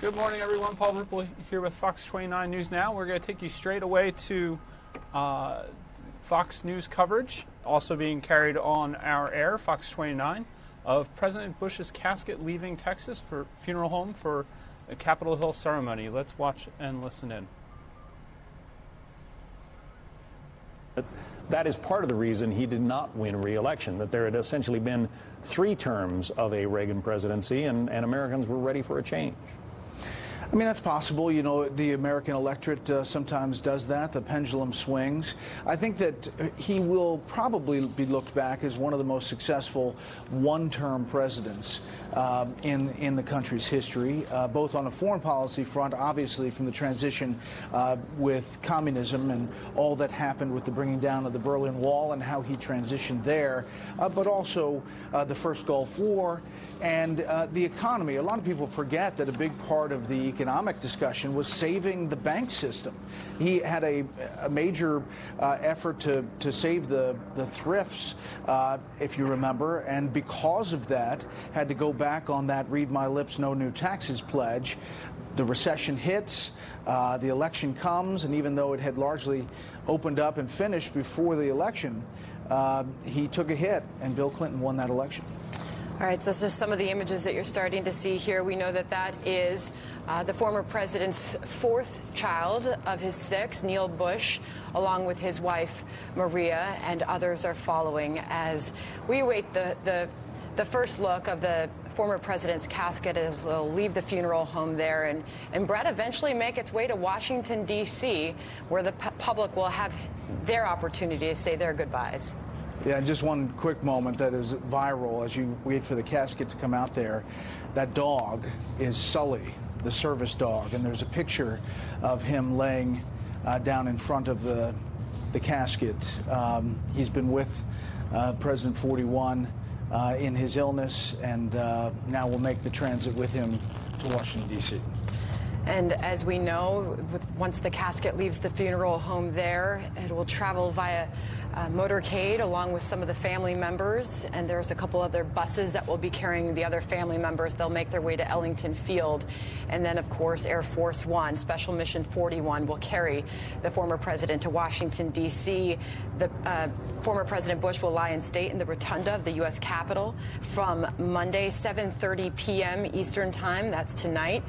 Good morning, everyone. Paul Ripple here with Fox 29 News Now. We're going to take you straight away to Fox News coverage, also being carried on our air, Fox 29, of President Bush's casket leaving Texas for funeral home for a Capitol Hill ceremony. Let's watch and listen in. That is part of the reason he did not win re-election, that there had essentially been 3 terms of a Reagan presidency, and Americans were ready for a change. I mean, that's possible. You know, the American electorate sometimes does that. The pendulum swings. I think that he will probably be looked back as one of the most successful one-term presidents in the country's history, both on a foreign policy front, obviously from the transition with communism and all that happened with the bringing down of the Berlin Wall and how he transitioned there, but also the first Gulf War and the economy. A lot of people forget that a big part of the economic discussion was saving the bank system. He had a major effort to save the thrifts, if you remember, and because of that, had to go back on that read my lips, no new taxes pledge. The recession hits, the election comes, and even though it had largely opened up and finished before the election, he took a hit, and Bill Clinton won that election. All right, so just some of the images that you're starting to see here. We know that that is the former president's 4th child of his 6, Neil Bush, along with his wife, Maria, and others are following as we await the first look of the former president's casket as they'll leave the funeral home there and Brett eventually make its way to Washington, D.C., where the public will have their opportunity to say their goodbyes. Yeah, just one quick moment that is viral as you wait for the casket to come out there. That dog is Sully, the service dog, and there's a picture of him laying down in front of the casket. He's been with President 41 in his illness, and now will make the transit with him to Washington, D.C. And as we know, once the casket leaves the funeral home there, it will travel via motorcade along with some of the family members, and there's a couple other buses that will be carrying the other family members. They'll make their way to Ellington Field, and then of course Air Force One, Special Mission 41, will carry the former president to Washington, D.C. The former President Bush will lie in state in the rotunda of the U.S. Capitol from Monday, 7:30 p.m. Eastern Time. That's tonight.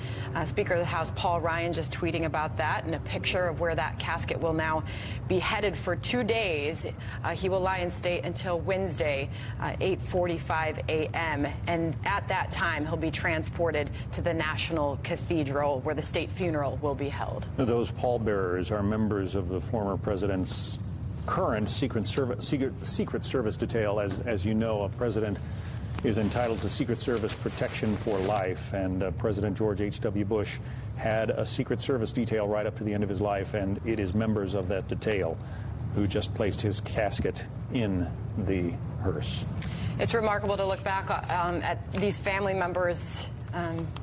Speaker of the House Paul Ryan just tweeting about that, and a picture of where that casket will now be headed for 2 days. He will lie in state until Wednesday, 8:45 a.m. And at that time, he'll be transported to the National Cathedral, where the state funeral will be held. Those pallbearers are members of the former president's current Secret Service detail. As you know, a president is entitled to Secret Service protection for life, and President George H.W. Bush had a Secret Service detail right up to the end of his life, and it is members of that detail who just placed his casket in the hearse. It's remarkable to look back at these family members,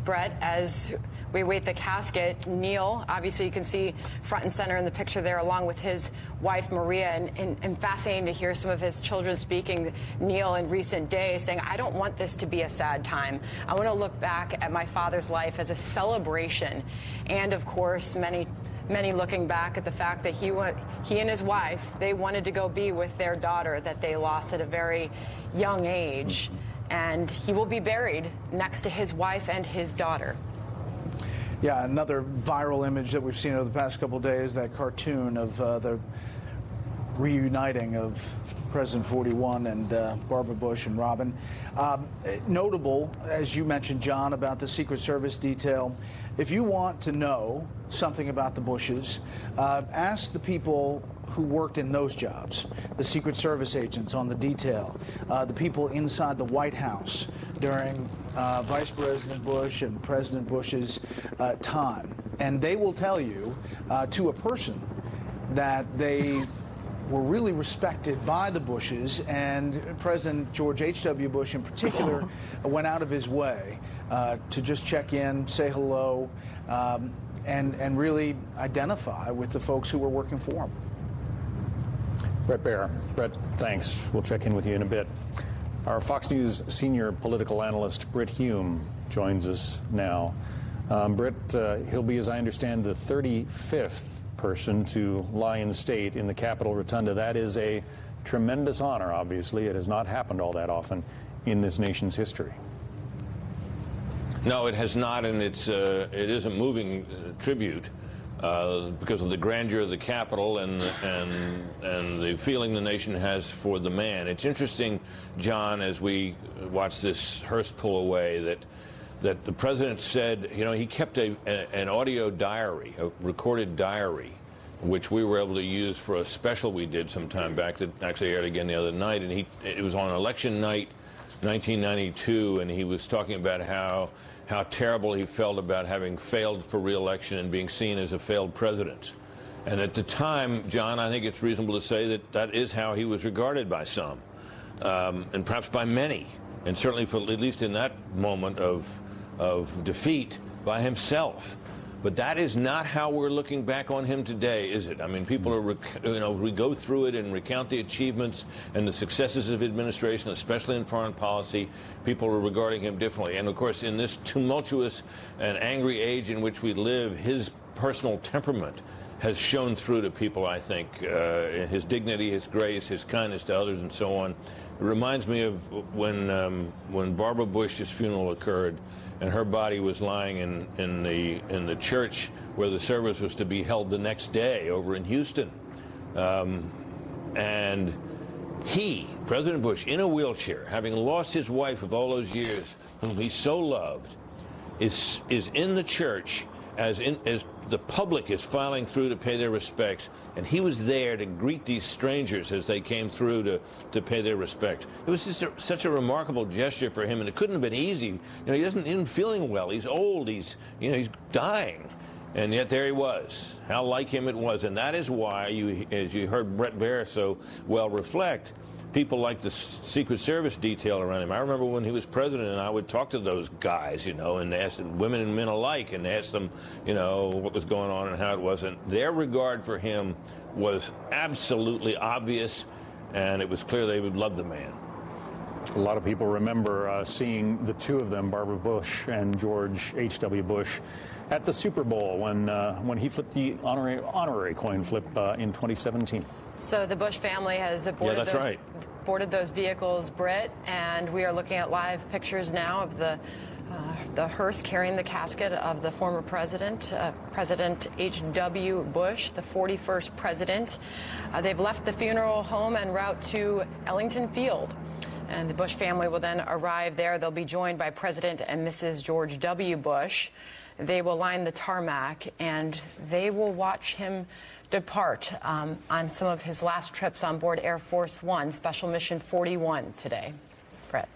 Brett, as we await the casket. Neil, obviously you can see front and center in the picture there, along with his wife, Maria, and fascinating to hear some of his children speaking. Neil, in recent days, saying, I don't want this to be a sad time. I want to look back at my father's life as a celebration. And, of course, many looking back at the fact that he and his wife, they wanted to go be with their daughter that they lost at a very young age. And he will be buried next to his wife and his daughter. Yeah, another viral image that we've seen over the past couple of days, that cartoon of the reuniting of President 41 and Barbara Bush and Robin. Notable, as you mentioned, John, about the Secret Service detail. If you want to know something about the Bushes, ask the people who worked in those jobs, the Secret Service agents on the detail, the people inside the White House during Vice President Bush and President Bush's time. And they will tell you to a person that they were really respected by the Bushes, and President George H.W. Bush in particular went out of his way to just check in, say hello, and really identify with the folks who were working for him. Brett Baer. Brett, thanks. We'll check in with you in a bit. Our Fox News senior political analyst, Britt Hume, joins us now. Britt, he'll be, as I understand, the 35th person to lie in state in the Capitol Rotunda. That is a tremendous honor, obviously. It has not happened all that often in this nation's history. No, it has not, and it is a moving tribute because of the grandeur of the Capitol and the feeling the nation has for the man. It's interesting, John, as we watch this Hurst pull away, that the president said, you know, he kept an audio diary, a recorded diary, which we were able to use for a special we did some time back that actually aired again the other night, and it was on election night 1992, and he was talking about how terrible he felt about having failed for re-election and being seen as a failed president. And at the time, John, I think it's reasonable to say that is how he was regarded by some, and perhaps by many, and certainly for at least in that moment of defeat, by himself. But that is not how we're looking back on him today, is it? I mean, people are, we go through it and recount the achievements and the successes of administration, especially in foreign policy. People are regarding him differently. And, of course, in this tumultuous and angry age in which we live, his personal temperament has shown through to people, I think, his dignity, his grace, his kindness to others, and so on. It reminds me of when Barbara Bush's funeral occurred, and her body was lying in the church where the service was to be held the next day over in Houston. And he, President Bush, in a wheelchair, having lost his wife of all those years, whom he so loved, is in the church as the public is filing through to pay their respects, and he was there to greet these strangers as they came through to pay their respects. It was just such a remarkable gesture for him, and it couldn't have been easy. You know, he isn't feeling well. He's old. He's dying, and yet there he was. How like him it was, and that is why, as you heard Brett Baer so well reflect, people like the Secret Service detail around him. I remember when he was president, and I would talk to those guys, and ask them, women and men alike, and ask them, what was going on and how it wasn't. Their regard for him was absolutely obvious, and it was clear they would love the man. A lot of people remember seeing the two of them, Barbara Bush and George H.W. Bush, at the Super Bowl when he flipped the honorary coin flip in 2017. So the Bush family has boarded those vehicles, Britt, and we are looking at live pictures now of the hearse carrying the casket of the former president, President H.W. Bush, the 41st president. They've left the funeral home en route to Ellington Field, and the Bush family will then arrive there. They'll be joined by President and Mrs. George W. Bush. They will line the tarmac, and they will watch him depart on some of his last trips on board Air Force One, Special Mission 41 today. Brett.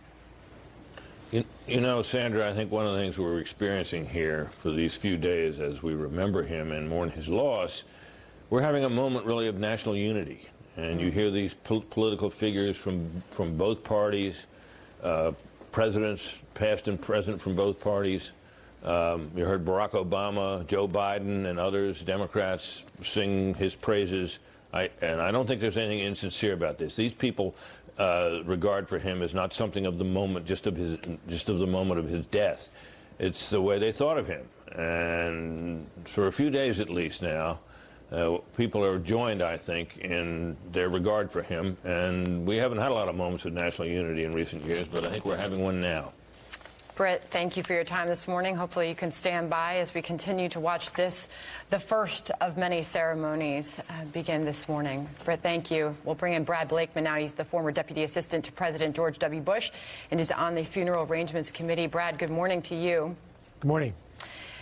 Sandra, I think one of the things we're experiencing here for these few days as we remember him and mourn his loss, we're having a moment really of national unity. And you hear these political figures from both parties, presidents past and present from both parties. You heard Barack Obama, Joe Biden, and others, Democrats, sing his praises. And I don't think there's anything insincere about this. These people regard for him is not something of the moment, just of the moment of his death. It's the way they thought of him. And for a few days at least now, people are joined, I think, in their regard for him. And we haven't had a lot of moments of national unity in recent years, but I think we're having one now. Britt, thank you for your time this morning. Hopefully you can stand by as we continue to watch this, the first of many ceremonies, begin this morning. Britt, thank you. We'll bring in Brad Blakeman now. He's the former Deputy Assistant to President George W. Bush and is on the Funeral Arrangements Committee. Brad, good morning to you. Good morning.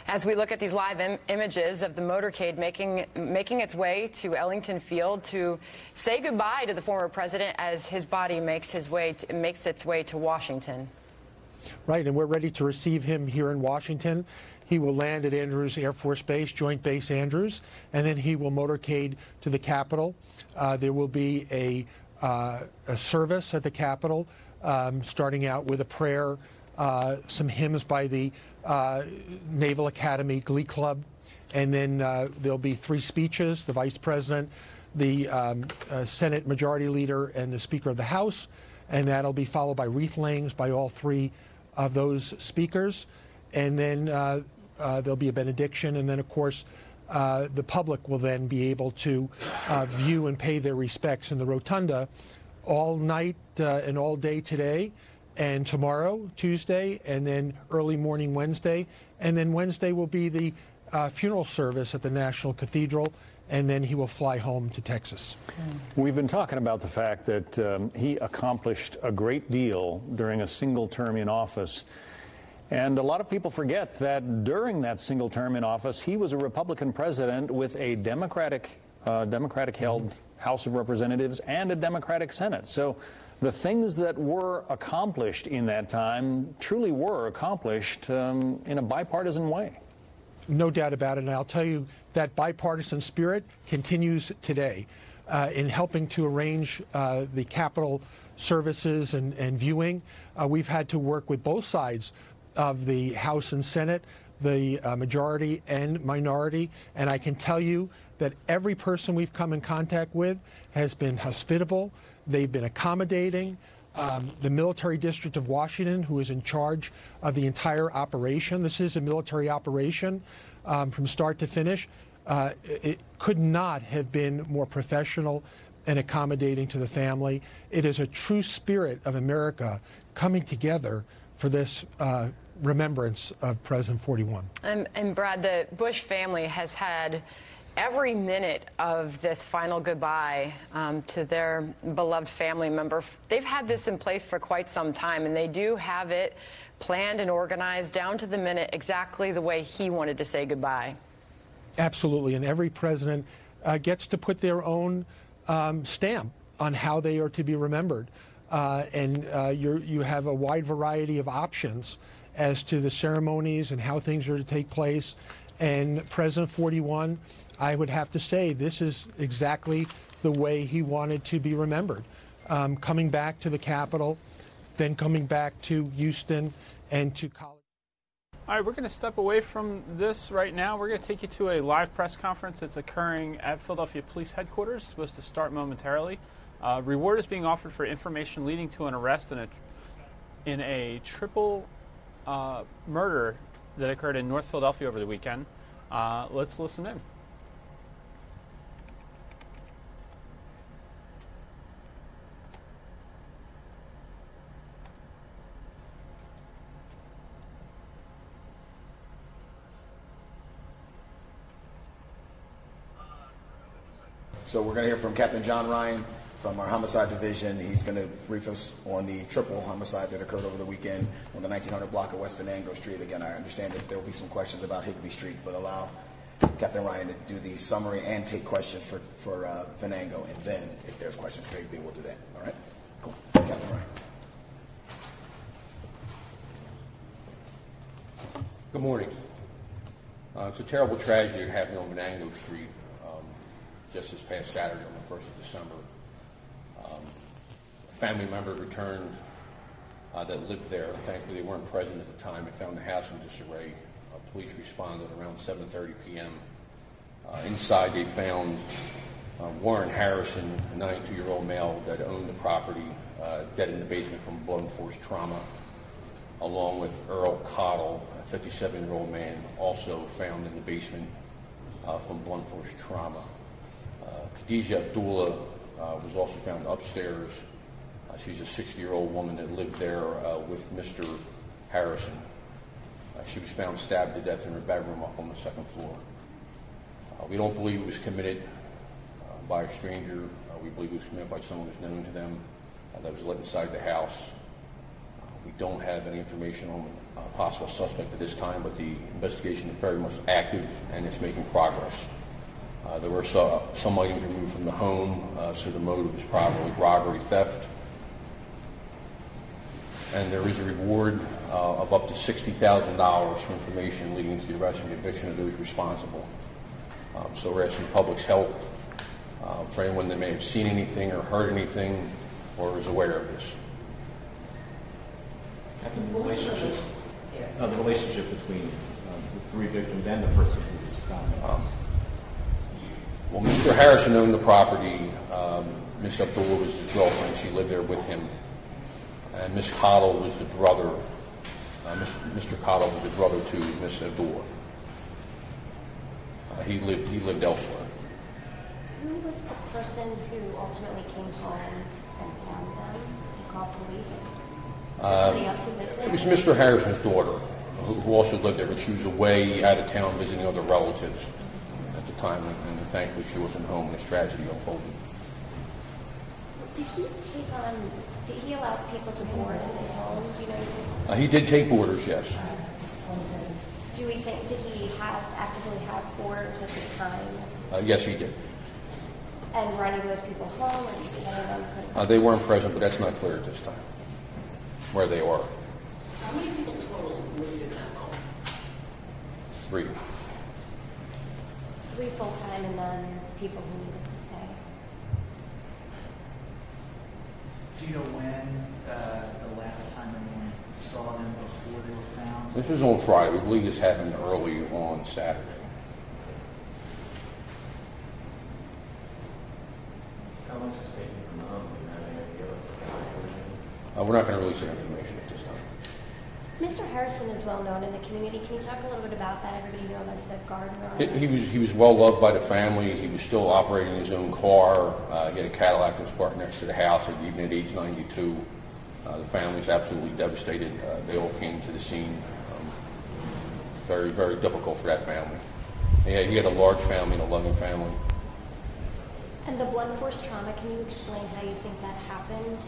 As we look at these live images of the motorcade making its way to Ellington Field to say goodbye to the former president as his body makes its way to Washington. Right, and we're ready to receive him here in Washington. He will land at Andrews Air Force Base, Joint Base Andrews, and then he will motorcade to the Capitol. There will be a service at the Capitol, starting out with a prayer, some hymns by the Naval Academy Glee Club, and then there'll be 3 speeches, the Vice President, the Senate Majority Leader, and the Speaker of the House, and that'll be followed by wreath layings by all 3 of those speakers. And then there'll be a benediction, and then, of course, the public will then be able to view and pay their respects in the rotunda all night and all day today, and tomorrow, Tuesday, and then early morning Wednesday. And then Wednesday will be the funeral service at the National Cathedral, and then he will fly home to Texas. We've been talking about the fact that he accomplished a great deal during a single term in office. And a lot of people forget that during that single term in office, he was a Republican president with a Democratic-held House of Representatives and a Democratic Senate. So the things that were accomplished in that time truly were accomplished in a bipartisan way. No doubt about it, and I'll tell you that bipartisan spirit continues today in helping to arrange the Capitol services and viewing. We've had to work with both sides of the House and Senate, the majority and minority, and I can tell you that every person we've come in contact with has been hospitable. They've been accommodating. The military district of Washington, who is in charge of the entire operation. This is a military operation from start to finish. It could not have been more professional and accommodating to the family. It is a true spirit of America coming together for this remembrance of President 41. And Brad, the Bush family has had every minute of this final goodbye to their beloved family member. They've had this in place for quite some time, and they do have it planned and organized down to the minute exactly the way he wanted to say goodbye. Absolutely, and every president gets to put their own stamp on how they are to be remembered. You have a wide variety of options as to the ceremonies and how things are to take place. And President 41, I would have to say, this is exactly the way he wanted to be remembered. Coming back to the Capitol, then coming back to Houston and to college. All right, we're going to step away from this right now. We're going to take you to a live press conference that's occurring at Philadelphia Police Headquarters. It's supposed to start momentarily. Reward is being offered for information leading to an arrest in a triple murder that occurred in North Philadelphia over the weekend. Let's listen in. So we're going to hear from Captain John Ryan from our homicide division. He's going to brief us on the triple homicide that occurred over the weekend on the 1900 block of West Venango Street. Again, I understand that there will be some questions about Higby Street, but allow Captain Ryan to do the summary and take questions for Venango, and then if there's questions for Higby, we'll do that. All right? Cool. Captain Ryan. Good morning. It's a terrible tragedy that happened on Venango Street just this past Saturday on the 1st of December. A family member returned that lived there. Thankfully, they weren't present at the time. They found the house in disarray. Police responded around 7:30 p.m. Inside, they found Warren Harrison, a 92-year-old male that owned the property, dead in the basement from blunt force trauma, along with Earl Cottle, a 57-year-old man, also found in the basement from blunt force trauma. Khadijah Abdullah was also found upstairs. She's a 60-year-old woman that lived there with Mr. Harrison. She was found stabbed to death in her bedroom up on the second floor. We don't believe it was committed by a stranger. We believe it was committed by someone who's known to them that was let inside the house. We don't have any information on a possible suspect at this time, but the investigation is very much active and it's making progress. There were some items removed from the home, so the motive is probably robbery, theft. And there is a reward of up to $60,000 for information leading to the arrest and conviction of those responsible. So we're asking the public's help for anyone that may have seen anything or heard anything or is aware of this. The relationship between the three victims and the person who was found. Well, Mr. Harrison owned the property. Ms. Abdullah was his girlfriend. She lived there with him. And Ms. Cottle was the brother. Mr. Cottle was the brother to Ms. Abdullah. He lived elsewhere. Who was the person who ultimately came home and found them and called police? Somebody else who lived there? It was Mr. Harrison's daughter, who also lived there, but she was away out of town visiting other relatives at the time, and thankfully she wasn't home when this tragedy unfolded. Did he allow people to board in his home? Do you know anything? He did take boarders, yes. Did he actively have boarders at the time? Yes, he did. And were any of those people home, or do you think any of them could have? They weren't present, but that's not clear at this time, where they are. How many people total lived in that home? 3. 3 full-time and then people who needed to stay. Do you know when the last time anyone saw them before they were found? This was on Friday. We believe this happened early on Saturday. How much is taken from the home? We're not going to release that information at this time. Mr. Harrison is well known in the community. Can you talk a little bit about that? Everybody knew him as the gardener. He was well loved by the family. He was still operating his own car. He had a Cadillac that was parked next to the house, even at age 92. The family's absolutely devastated. They all came to the scene. Very, very difficult for that family. He had a large family and a loving family. And the blunt force trauma, can you explain how you think that happened?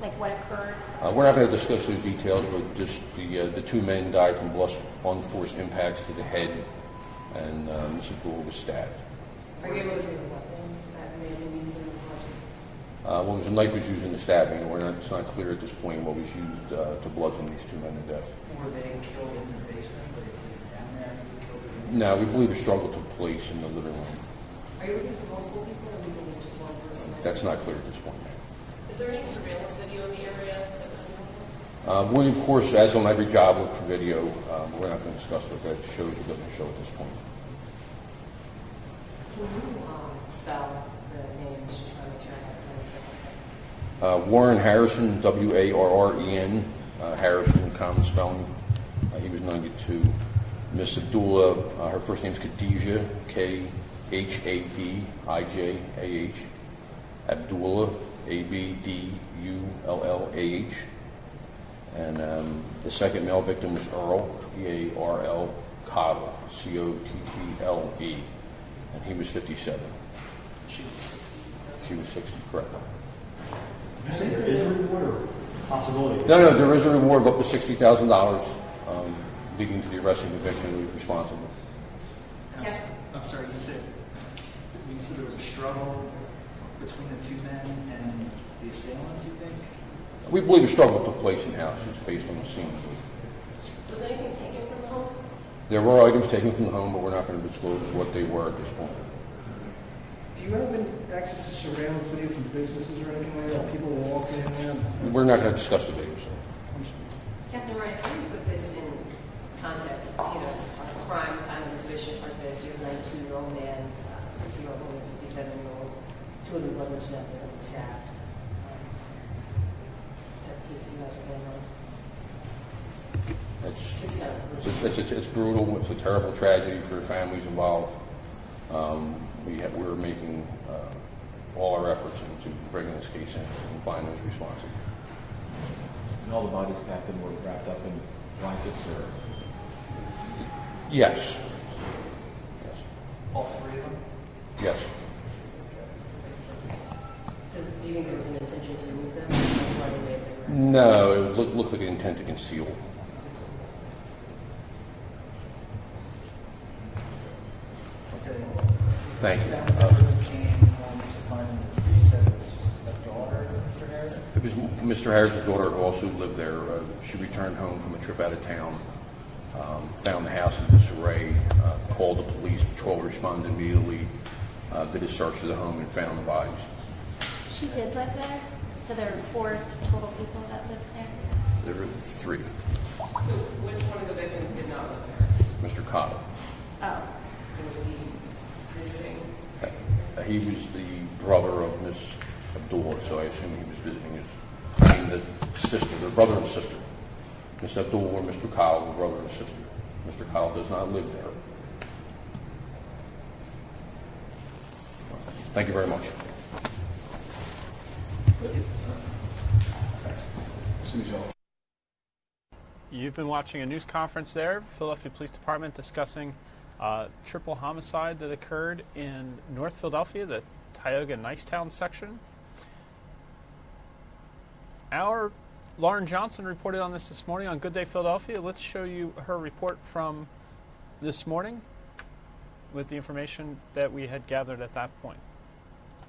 Like what occurred? We're not going to discuss those details, but just the 2 men died from blunt force impacts to the head, and Mrs. Gould was stabbed. Are you able to see the weapon that may have been used in the project? Well, a knife was used in the stabbing. It's not clear at this point what was used to bludgeon these 2 men to death. Were they killed in the basement? Were they taken down there? No, we believe a struggle took place in the living room. Are you looking for multiple people, or do you think it's just one person? That's not clear at this point. Is there any surveillance video in the area? We, of course, as on every job, look for video. We're not going to discuss what that shows or doesn't show at this point. Can you spell the names just so I make sure I have it? Warren Harrison, W-A-R-R-E-N, Harrison, common spelling. He was 92. Miss Abdullah, her first name's Khadijah, K-H-A-D-I-J-A-H. Abdullah, A-B-D-U-L-L-A-H. And the second male victim was Earl, E-A-R-L, Cottle, C-O-T-T-L-E. And he was 57. She was 60, correct. Did you say there is a reward or possibility? No, there is a reward of up to $60,000 leading to the arrest and conviction of who's responsible. I'm sorry, you said there was a struggle between the 2 men and the assailants, you think? We believe a struggle took place in-house. It's based on the scene. Was anything taken from the home? There were items taken from the home, but we're not going to disclose what they were at this point. Do you have access to surveillance video from businesses or anything like that? People walk in there? We're not going to discuss the video, sir. Captain Ryan, how do you put this in context? A crime kind of as vicious like this. You have a 92-year-old man, 60-year-old woman, 57-year-old, 2 of them blood to death and stabbed. It's brutal. It's a terrible tragedy for the families involved. We're making all our efforts into bringing this case in and find those responsible. And all the bodies, Captain, were wrapped up in blankets or? Yes. All 3 of them? Yes. So do you think there was an intention to remove them? That's why they made them? No, it looked like an intent to conceal. Okay. Thank you. Came home to find you said it was a daughter of Mr. Harrison? It was Mr. Harrison's daughter who also lived there. She returned home from a trip out of town, found the house in disarray, called the police. Patrol responded immediately, did a search of the home and found the bodies. She did live there? So there were 4 total people that lived there? There were 3. So which one of the victims did not live there? Mr. Cottle. Oh. Was he visiting? He was the brother of Miss Abdullah, so I assume he was visiting the sister, their brother and sister. Miss Abdullah or Mr. Cottle, the brother and sister. Mr. Cottle does not live there. Thank you very much. You've been watching a news conference there, Philadelphia Police Department discussing triple homicide that occurred in North Philadelphia, the Tioga Nicetown section. Our Lauren Johnson reported on this morning on Good Day Philadelphia. Let's show you her report from this morning with the information that we had gathered at that point.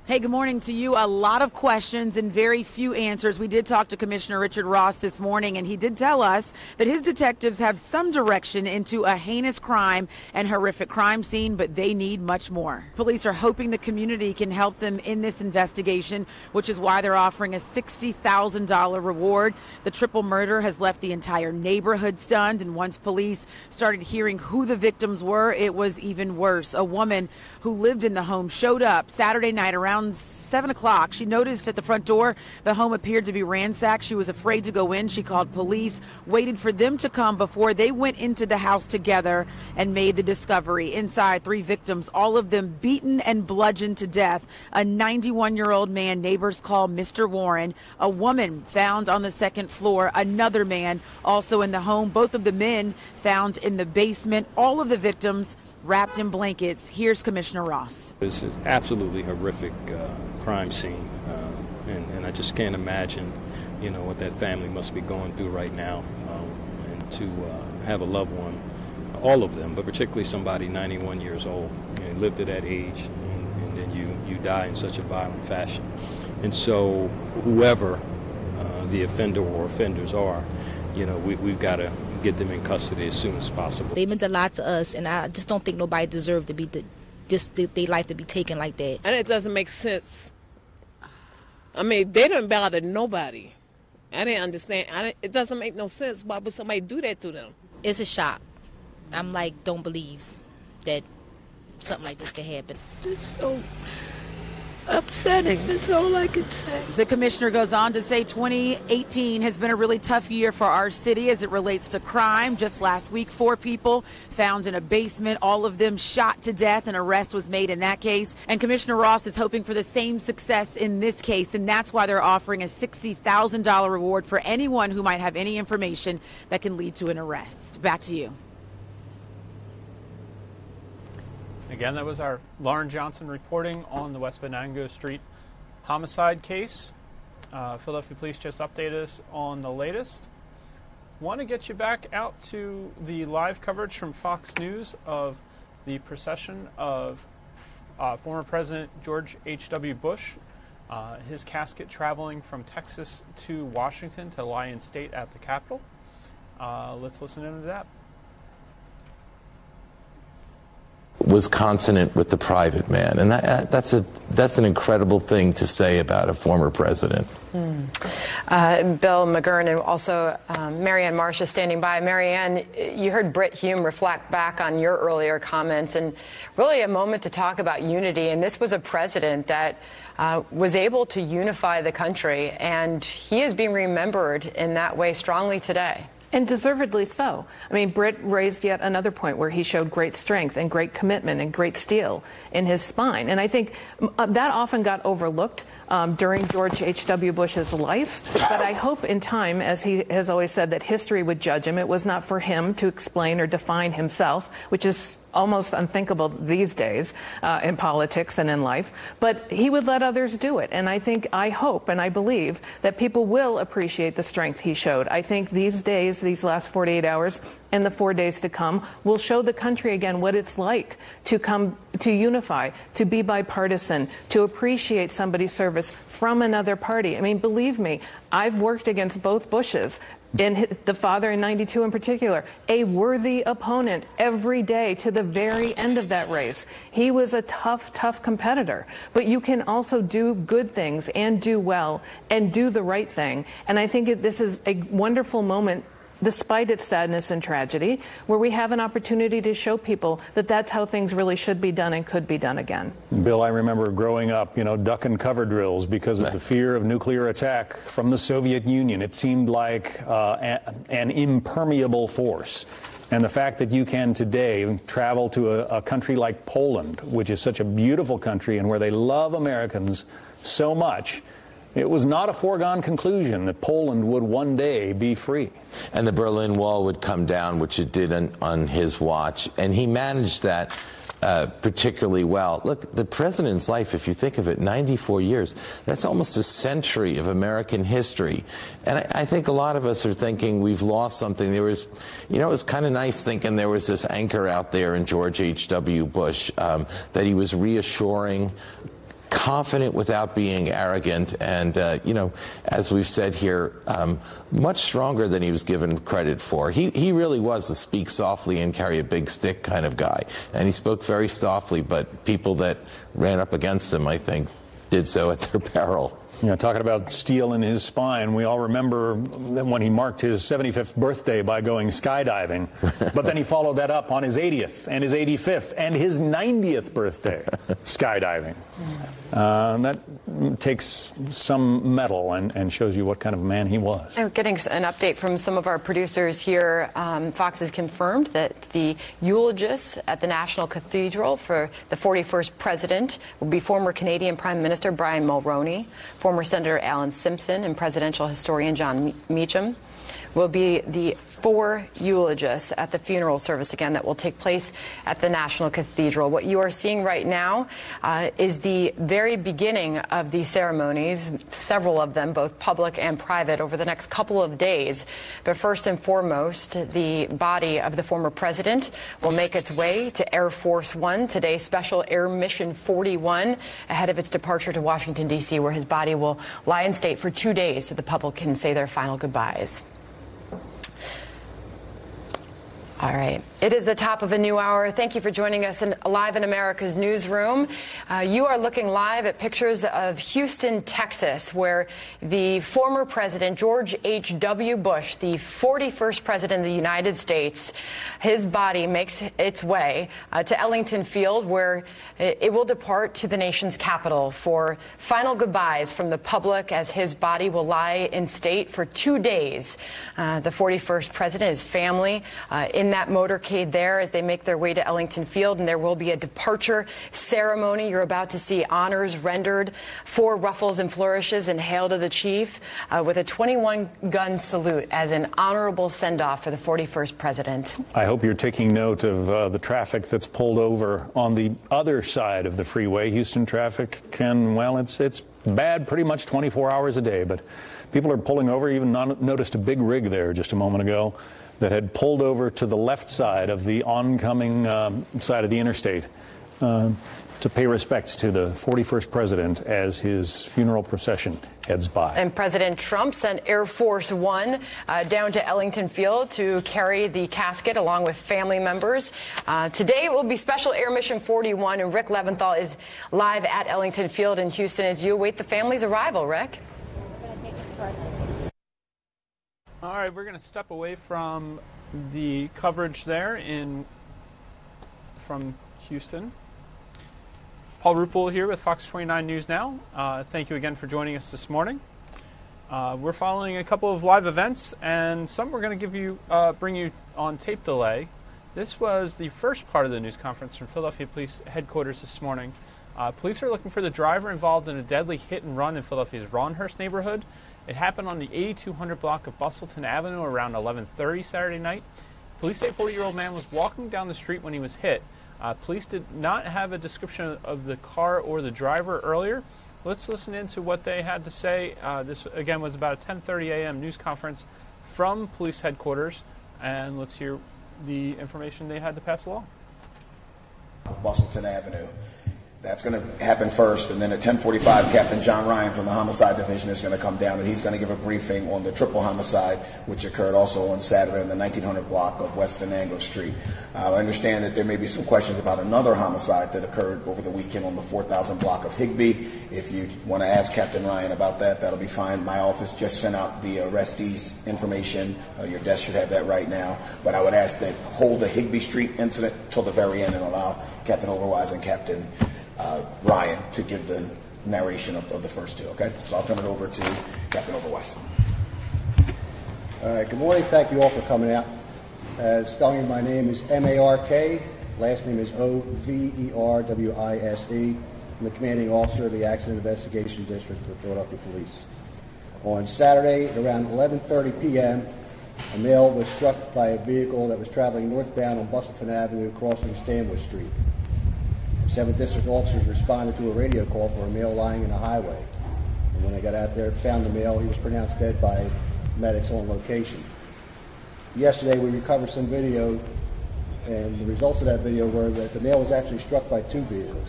Hey, good morning to you. A lot of questions and very few answers. We did talk to Commissioner Richard Ross this morning, and he did tell us that his detectives have some direction into a heinous crime and horrific crime scene, but they need much more. Police are hoping the community can help them in this investigation, which is why they're offering a $60,000 reward. The triple murder has left the entire neighborhood stunned, and once police started hearing who the victims were, it was even worse. A woman who lived in the home showed up Saturday night around 7 o'clock. She noticed at the front door the home appeared to be ransacked. She was afraid to go in. She called police, waited for them to come before they went into the house together and made the discovery. Inside, 3 victims, all of them beaten and bludgeoned to death. A 91-year-old man neighbors call Mr. Warren. A woman found on the second floor. Another man also in the home. Both of the men found in the basement. All of the victims wrapped in blankets. Here's Commissioner Ross. This is absolutely horrific crime scene, and I just can't imagine, what that family must be going through right now, and to have a loved one, all of them, but particularly somebody 91 years old, lived to that age, and then you die in such a violent fashion. And so whoever the offender or offenders are, we've got to get them in custody as soon as possible. They meant a lot to us, and I just don't think nobody deserved to be their life to be taken like that. And it doesn't make sense. I mean, they didn't bother nobody. I didn't understand. It doesn't make no sense. Why would somebody do that to them? It's a shock. I'm like, don't believe that something like this can happen. It's so upsetting. That's all I can say. The commissioner goes on to say 2018 has been a really tough year for our city as it relates to crime. Just last week, 4 people found in a basement, all of them shot to death. An arrest was made in that case. And Commissioner Ross is hoping for the same success in this case, and that's why they're offering a $60,000 reward for anyone who might have any information that can lead to an arrest. Back to you. Again, that was our Lauren Johnson reporting on the West Venango Street homicide case. Philadelphia Police just updated us on the latest. Want to get you back out to the live coverage from Fox News of the procession of former President George H.W. Bush, his casket traveling from Texas to Washington to lie in state at the Capitol. Let's listen into that. Was consonant with the private man, and that's an incredible thing to say about a former president. Bill McGurn and also Marianne Marsh is standing by. Marianne, you heard Britt Hume reflect back on your earlier comments, and really a moment to talk about unity. And this was a president that was able to unify the country, and he is being remembered in that way strongly today. And deservedly so. I mean, Britt raised yet another point where he showed great strength and great commitment and great steel in his spine. And I think that often got overlooked during George H.W. Bush's life. But I hope in time, as he has always said, that history would judge him. It was not for him to explain or define himself, which is almost unthinkable these days in politics and in life, but he would let others do it. And I hope and I believe that people will appreciate the strength he showed. I think these days, these last 48 hours and the 4 days to come will show the country again what it's like to come to unify, to be bipartisan, to appreciate somebody's service from another party. I mean, believe me, I've worked against both Bushes. And the father in 92 in particular, a worthy opponent every day to the very end of that race. He was a tough, tough competitor. But you can also do good things and do well and do the right thing. And I think this is a wonderful moment, despite its sadness and tragedy, where we have an opportunity to show people that that's how things really should be done and could be done again. Bill, I remember growing up, duck and cover drills because of the fear of nuclear attack from the Soviet Union. It seemed like an impermeable force. And the fact that you can today travel to a country like Poland, which is such a beautiful country and where they love Americans so much, it was not a foregone conclusion that Poland would one day be free. And the Berlin Wall would come down, which it did on his watch. And he managed that particularly well. Look, the president's life, if you think of it, 94 years, that's almost a century of American history. And I think a lot of us are thinking we've lost something. There was, you know, it was kind of nice thinking there was this anchor out there in George H.W. Bush, that he was reassuring, confident without being arrogant, and, you know, as we've said here, much stronger than he was given credit for. He really was a speak softly and carry a big stick kind of guy, and he spoke very softly, but people that ran up against him, I think, did so at their peril. You know, talking about steel in his spine, we all remember when he marked his 75th birthday by going skydiving, but then he followed that up on his 80th and his 85th and his 90th birthday skydiving. That takes some mettle and shows you what kind of man he was. And getting an update from some of our producers here, Fox has confirmed that the eulogists at the National Cathedral for the 41st president will be former Canadian Prime Minister Brian Mulroney, former Senator Alan Simpson, and presidential historian John Meacham will be the 4 eulogists at the funeral service, again, that will take place at the National Cathedral. What you are seeing right now is the very beginning of the ceremonies, several of them, both public and private, over the next couple of days. But first and foremost, the body of the former president will make its way to Air Force One today, Special Air Mission 41, ahead of its departure to Washington, D.C., where his body will lie in state for 2 days so the public can say their final goodbyes. All right. It is the top of a new hour. Thank you for joining us live in America's newsroom. You are looking live at pictures of Houston, Texas, where the former president, George H.W. Bush, the 41st president of the United States, his body makes its way to Ellington Field, where it will depart to the nation's capital for final goodbyes from the public, as his body will lie in state for 2 days. The 41st president, his family, in that motorcade there as they make their way to Ellington Field, and there will be a departure ceremony. You're about to see honors rendered, 4 ruffles and flourishes and hail to the chief, with a 21-gun salute as an honorable send-off for the 41st president. I hope you're taking note of the traffic that's pulled over on the other side of the freeway. Houston traffic can, well, it's bad pretty much 24 hours a day, but people are pulling over. Even noticed a big rig there just a moment ago that had pulled over to the left side of the oncoming side of the interstate to pay respects to the 41st president as his funeral procession heads by. And President Trump sent Air Force One down to Ellington Field to carry the casket along with family members. Today it will be Special Air Mission 41, and Rick Leventhal is live at Ellington Field in Houston as you await the family's arrival. Rick? All right, we're going to step away from the coverage there from Houston. Paul Ruppel here with Fox 29 News Now. Thank you again for joining us this morning. We're following a couple of live events, and some we're going to bring you on tape delay. This was the first part of the news conference from Philadelphia Police Headquarters this morning. Police are looking for the driver involved in a deadly hit and run in Philadelphia's Rhawnhurst neighborhood. It happened on the 8200 block of Bustleton Avenue around 11:30 Saturday night. Police say a 40-year-old man was walking down the street when he was hit. Police did not have a description of the car or the driver earlier. Let's listen into what they had to say. This, again, was about a 10:30 a.m. news conference from police headquarters, and let's hear the information they had to pass along. Bustleton Avenue. That's going to happen first, and then at 10:45, Captain John Ryan from the Homicide Division is going to come down, and he's going to give a briefing on the triple homicide, which occurred also on Saturday in the 1900 block of West Venango Street. I understand that there may be some questions about another homicide that occurred over the weekend on the 4000 block of Higbee. If you want to ask Captain Ryan about that, that'll be fine. My office just sent out the arrestees information. Your desk should have that right now. But I would ask that hold the Higbee Street incident till the very end and allow Captain Overwise and Captain Ryan to give the narration of the first two, okay? So I'll turn it over to Captain Overwise. All right, good morning. Thank you all for coming out. Spelling of my name is M-A-R-K. Last name is O-V-E-R-W-I-S-E. I'm the commanding officer of the Accident Investigation District for Philadelphia Police. On Saturday at around 11:30 p.m., a male was struck by a vehicle that was traveling northbound on Bustleton Avenue crossing Stanwood Street. 7th District officers responded to a radio call for a male lying in a highway. And when they got out there, found the male, he was pronounced dead by medics on location. Yesterday, we recovered some video, and the results of that video were that the male was actually struck by 2 vehicles.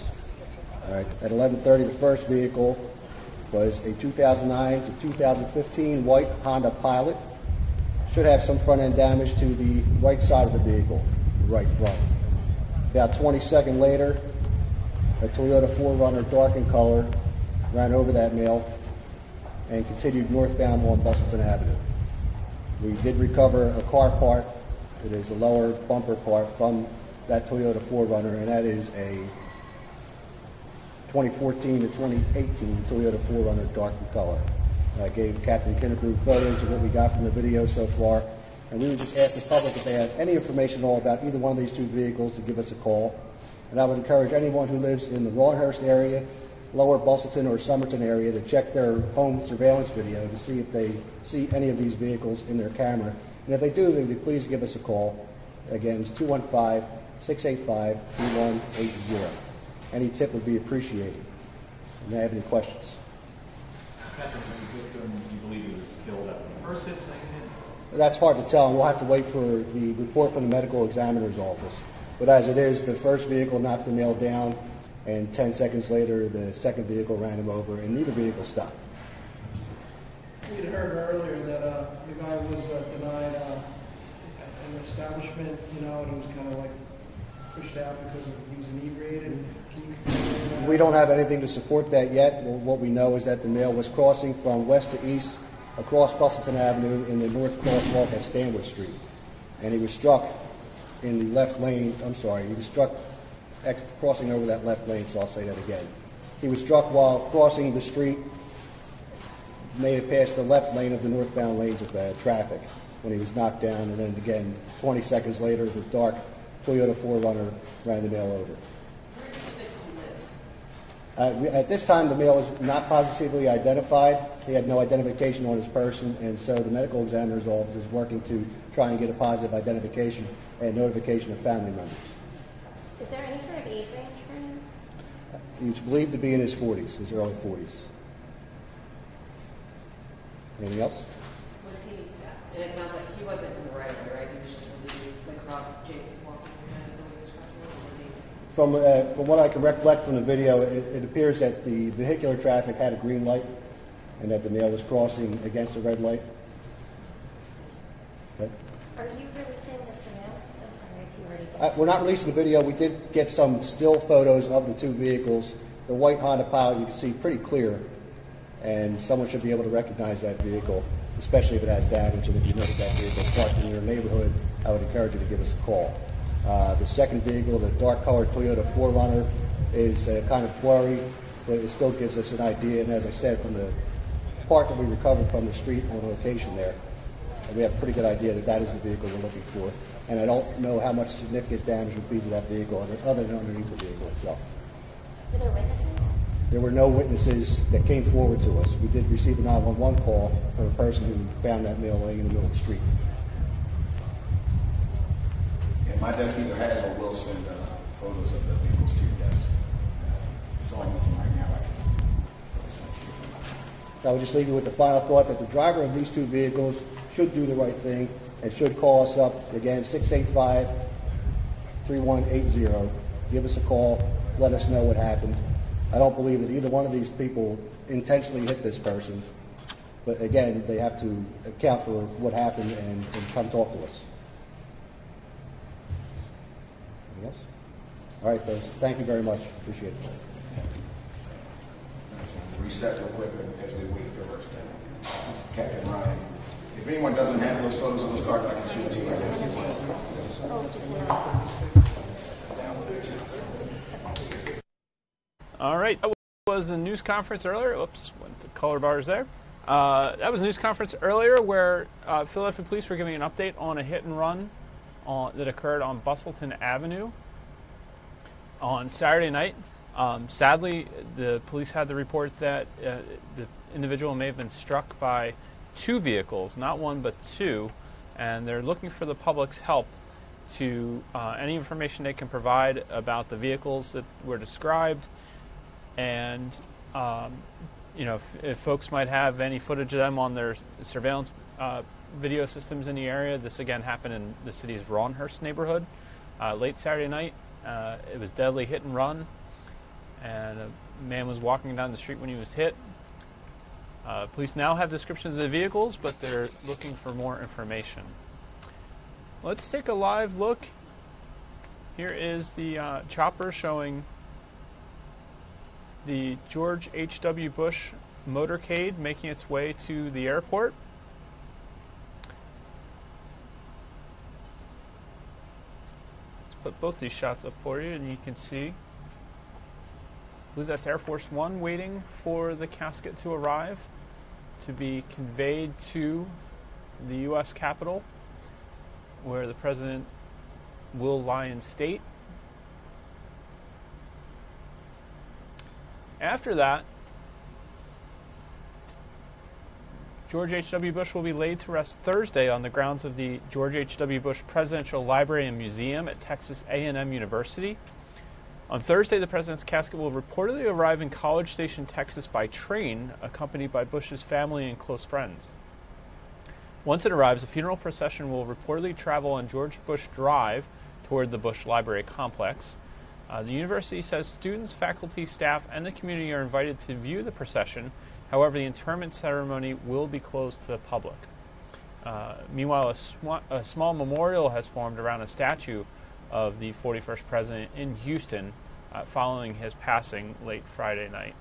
All right. At 11:30, the first vehicle was a 2009 to 2015 white Honda Pilot. Should have some front-end damage to the right side of the vehicle, the right front. About 20 seconds later, a Toyota 4Runner, dark in color, ran over that male and continued northbound on Bustleton Avenue. We did recover a car part. It is a lower bumper part from that Toyota 4Runner, and that is a 2014 to 2018 Toyota 4Runner, dark in color. I gave Captain Kinnebrew photos of what we got from the video so far, and we would just ask the public if they have any information at all about either one of these 2 vehicles to give us a call. And I would encourage anyone who lives in the Rhawnhurst area, Lower Bustleton or Somerton area to check their home surveillance video to see if they see any of these vehicles in their camera. And if they do, then please give us a call. Again, it's 215-685-3180. Any tip would be appreciated. May I have any questions? Captain, is the victim, do you believe he was killed after the first hit, second hit? That's hard to tell, and we'll have to wait for the report from the medical examiner's office. But as it is, the first vehicle knocked the male down, and 10 seconds later, the second vehicle ran him over, and neither vehicle stopped. We had heard earlier that the guy was denied an establishment, and he was kind of like pushed out because he was inebriated. We don't have anything to support that yet. What we know is that the male was crossing from west to east across Bustleton Avenue in the north crosswalk at Stanwood Street. And he was struck in the left lane. He was struck crossing over that left lane, so I'll say that again. He was struck while crossing the street, made it past the left lane of the northbound lanes of traffic when he was knocked down, and then again, 20 seconds later, the dark Toyota 4Runner ran the male over. At this time, the male is not positively identified. He had no identification on his person, and so the medical examiner's office is working to try and get a positive identification and notification of family members. Is there any sort of age range for him? He's believed to be in his 40s, his early 40s. Anything else? Was he, and it sounds like he wasn't in the right way, right? He was just across Jake walking kind of the way he was crossing, or was he? From what I can recollect from the video, it appears that the vehicular traffic had a green light and that the male was crossing against a red light. Okay. Are you releasing the surveillance? I'm sorry if you already did. We're not releasing the video. We did get some still photos of the 2 vehicles. The white Honda Pilot you can see pretty clear, and someone should be able to recognize that vehicle, especially if it has damage. And if you notice that vehicle parked in your neighborhood, I would encourage you to give us a call. The second vehicle, the dark-colored Toyota 4Runner, is kind of blurry, but it still gives us an idea. And as I said, from the part that we recovered from the street on location there, we have a pretty good idea that that is the vehicle we're looking for. And I don't know how much significant damage would be to that vehicle other than underneath the vehicle itself. Were there witnesses? There were no witnesses that came forward to us. We did receive a 911 call from a person who found that male laying in the middle of the street. My desk either has or will send photos of the vehicles to your desks. That's all I know from right now. I would just leave you with the final thought that the driver of these 2 vehicles should do the right thing and should call us up, again, 685-3180. Give us a call. Let us know what happened. I don't believe that either one of these people intentionally hit this person. But again, they have to account for what happened and come talk to us. Yes? All right, folks. Thank you very much. Appreciate it. Reset real quick as we wait for Captain Ryan. If anyone doesn't have those photos on those cards, I can shoot it to you right now. Oh, just a minute. All right. That was a news conference earlier. Oops, went to color bars there. That was a news conference earlier where Philadelphia police were giving an update on a hit and run that occurred on Bustleton Avenue on Saturday night. Sadly, the police had the report that the individual may have been struck by two vehicles, not one but two, and they're looking for the public's help to any information they can provide about the vehicles that were described, and if folks might have any footage of them on their surveillance video systems in the area. This again happened in the city's Rhawnhurst neighborhood late Saturday night. It was deadly hit and run, and a man was walking down the street when he was hit. Police now have descriptions of the vehicles, but they're looking for more information. Let's take a live look. Here is the chopper showing the George H.W. Bush motorcade making its way to the airport. Let's put both these shots up for you, and you can see. I believe that's Air Force One waiting for the casket to arrive to be conveyed to the U.S. Capitol, where the president will lie in state. After that, George H.W. Bush will be laid to rest Thursday on the grounds of the George H.W. Bush Presidential Library and Museum at Texas A&M University. On Thursday, the president's casket will reportedly arrive in College Station, Texas by train, accompanied by Bush's family and close friends. Once it arrives, a funeral procession will reportedly travel on George Bush Drive toward the Bush Library complex. The university says students, faculty, staff, and the community are invited to view the procession. However, the interment ceremony will be closed to the public. Meanwhile, a small memorial has formed around a statue of the 41st president in Houston following his passing late Friday night.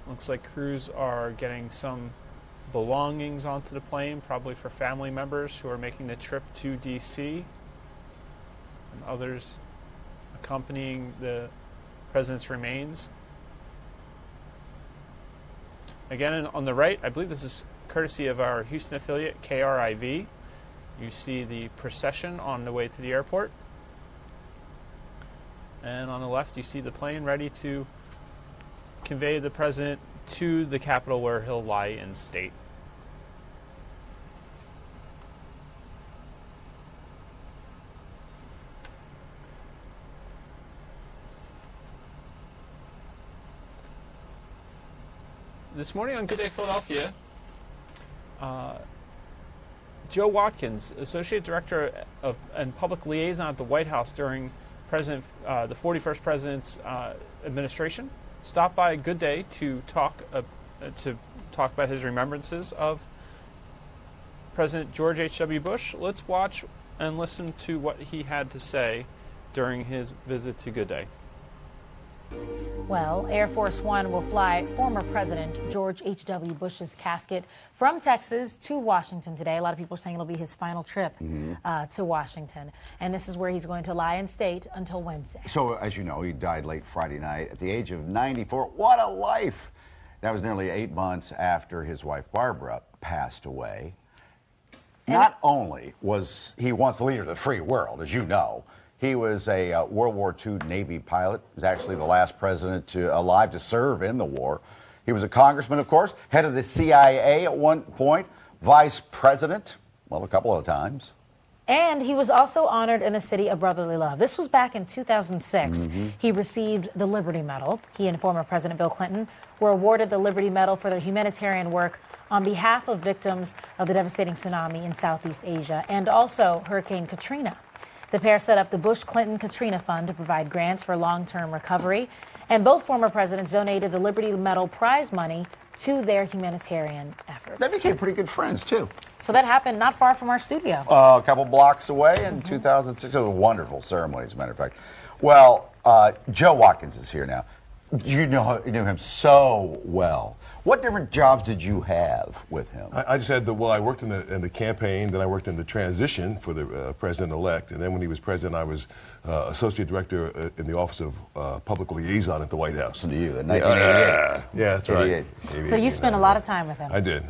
Looks like crews are getting some belongings onto the plane, probably for family members who are making the trip to D.C., and others accompanying the president's remains. Again, on the right, I believe this is courtesy of our Houston affiliate, KRIV. You see the procession on the way to the airport. And on the left, you see the plane ready to convey the president to the Capitol, where he'll lie in state. This morning on Good Day Philadelphia, Joe Watkins, Associate Director and Public Liaison at the White House during the 41st President's administration, stopped by Good Day to talk about his remembrances of President George H.W. Bush. Let's watch and listen to what he had to say during his visit to Good Day. Well, Air Force One will fly former President George H.W. Bush's casket from Texas to Washington today. A lot of people are saying it'll be his final trip to Washington. And this is where he's going to lie in state until Wednesday. So, as you know, he died late Friday night at the age of 94. What a life! That was nearly 8 months after his wife Barbara passed away. Not only was he once the leader of the free world, as you know, he was a World War II Navy pilot. He was actually the last president alive to serve in the war. He was a congressman, of course, head of the CIA at one point, vice president, well, a couple of times. And he was also honored in the City of Brotherly Love. This was back in 2006. He received the Liberty Medal. He and former President Bill Clinton were awarded the Liberty Medal for their humanitarian work on behalf of victims of the devastating tsunami in Southeast Asia and also Hurricane Katrina. The pair set up the Bush-Clinton-Katrina Fund to provide grants for long-term recovery, and both former presidents donated the Liberty Medal prize money to their humanitarian efforts. They became pretty good friends, too. So that happened not far from our studio. A couple blocks away in 2006. It was a wonderful ceremony, as a matter of fact. Well, Joe Watkins is here now. You knew him so well. What different jobs did you have with him? I just had I worked in the campaign, then I worked in the transition for the president-elect, and then when he was president, I was associate director in the Office of Public Liaison at the White House. To you in 1988. Yeah, that's right. So you spent a lot of time with him. I did.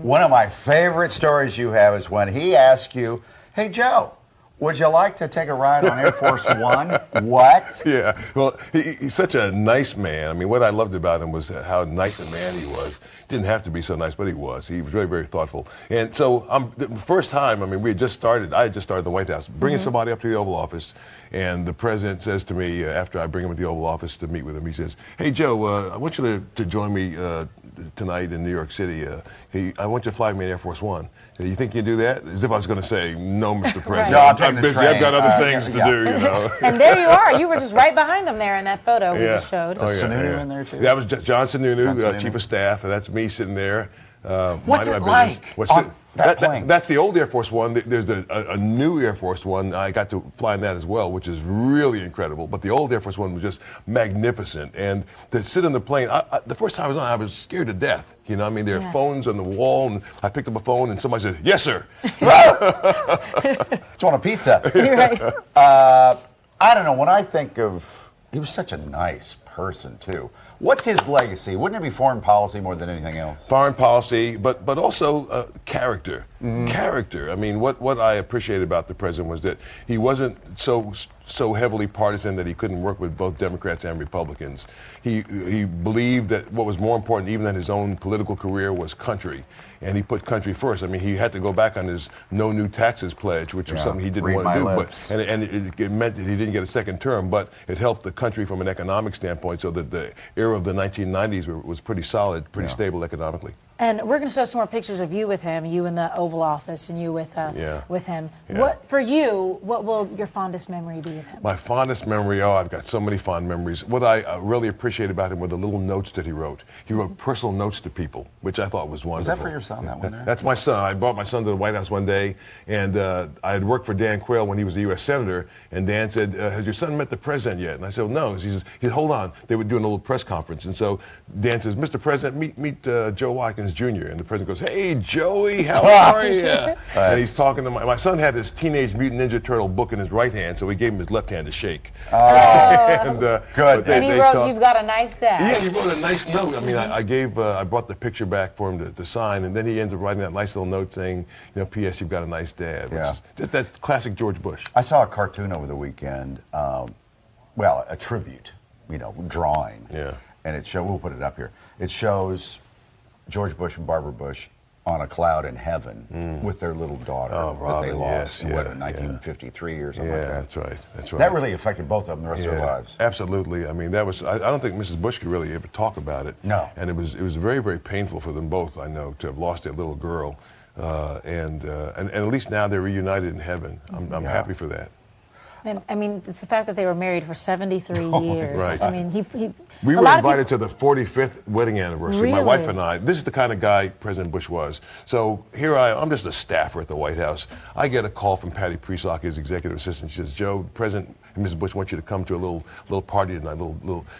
One of my favorite stories you have is when he asked you, Hey, Joe, would you like to take a ride on Air Force One? What? Yeah. Well, he's such a nice man. I mean, what I loved about him was how nice a man he was. Didn't have to be so nice, but he was. He was very, very thoughtful. And so the first time, I mean, I had just started the White House, bringing somebody up to the Oval Office, and the president says to me, after I bring him to the Oval Office to meet with him, he says, hey, Joe, I want you to join me tonight in New York City. I want you to fly me in Air Force One. You think you can do that? As if I was going to say, no, Mr. President. No, I'm busy. I've got other things to do, you know. And there you are. You were just right behind them there in that photo we just showed. Is Sununu in there, too? That was John Sununu, Chief of Staff, and that's me sitting there. What's it like? That's the old Air Force One. There's a new Air Force One. I got to fly in that as well, which is really incredible. But the old Air Force One was just magnificent. And to sit in the plane, the first time I was on, I was scared to death. You know, I mean, there are phones on the wall, and I picked up a phone, and somebody said, yes, sir. Just want a pizza. You're right. I don't know. When I think of, he was such a nice person, too. What's his legacy? Wouldn't it be foreign policy more than anything else? Foreign policy, but also character. Character. I mean, what I appreciated about the president was that he wasn't so heavily partisan that he couldn't work with both Democrats and Republicans. He believed that what was more important even than his own political career was country. And he put country first. I mean, he had to go back on his no new taxes pledge, which was something he didn't want to do. But it meant that he didn't get a second term, but it helped the country from an economic standpoint so that the era of the 1990s was pretty solid, pretty stable economically. And we're going to show some more pictures of you with him, you in the Oval Office, and you with him. Yeah. What for you? What will your fondest memory be of him? My fondest memory, I've got so many fond memories. What I really appreciate about him were the little notes that he wrote. He wrote personal notes to people, which I thought was wonderful. Was that for your son, that one there? That's my son. I brought my son to the White House one day, and I had worked for Dan Quayle when he was a U.S. Senator, and Dan said, has your son met the president yet? And I said, well, no. He says, hold on. They were doing a little press conference, and so Dan says, Mr. President, meet Joe Watkins, Jr., and the president goes, hey, Joey, how are you? And he's talking to my son had his Teenage Mutant Ninja Turtle book in his right hand, so he gave him his left hand to shake. Good. And he wrote, you've got a nice dad. Yeah, he wrote a nice note. I mean, I brought the picture back for him to sign, and then he ends up writing that nice little note saying, P.S., you've got a nice dad. Which is just that classic George Bush. I saw a cartoon over the weekend, a tribute, drawing. Yeah. And we'll put it up here. It shows George Bush and Barbara Bush on a cloud in heaven with their little daughter that they lost in 1953 or something like that. That's right. That really affected both of them the rest of their lives. Absolutely. I mean, that was. I don't think Mrs. Bush could really ever talk about it. No. And it was very, very painful for them both. I know to have lost their little girl, and at least now they're reunited in heaven. I'm happy for that. And I mean, it's the fact that they were married for 73 years. Right. I mean, we were invited to the 45th wedding anniversary. Really? My wife and I. This is the kind of guy President Bush was. So here I'm just a staffer at the White House. I get a call from Patty Presock, his executive assistant. She says, Joe, President and Mrs. Bush want you to come to a little party tonight.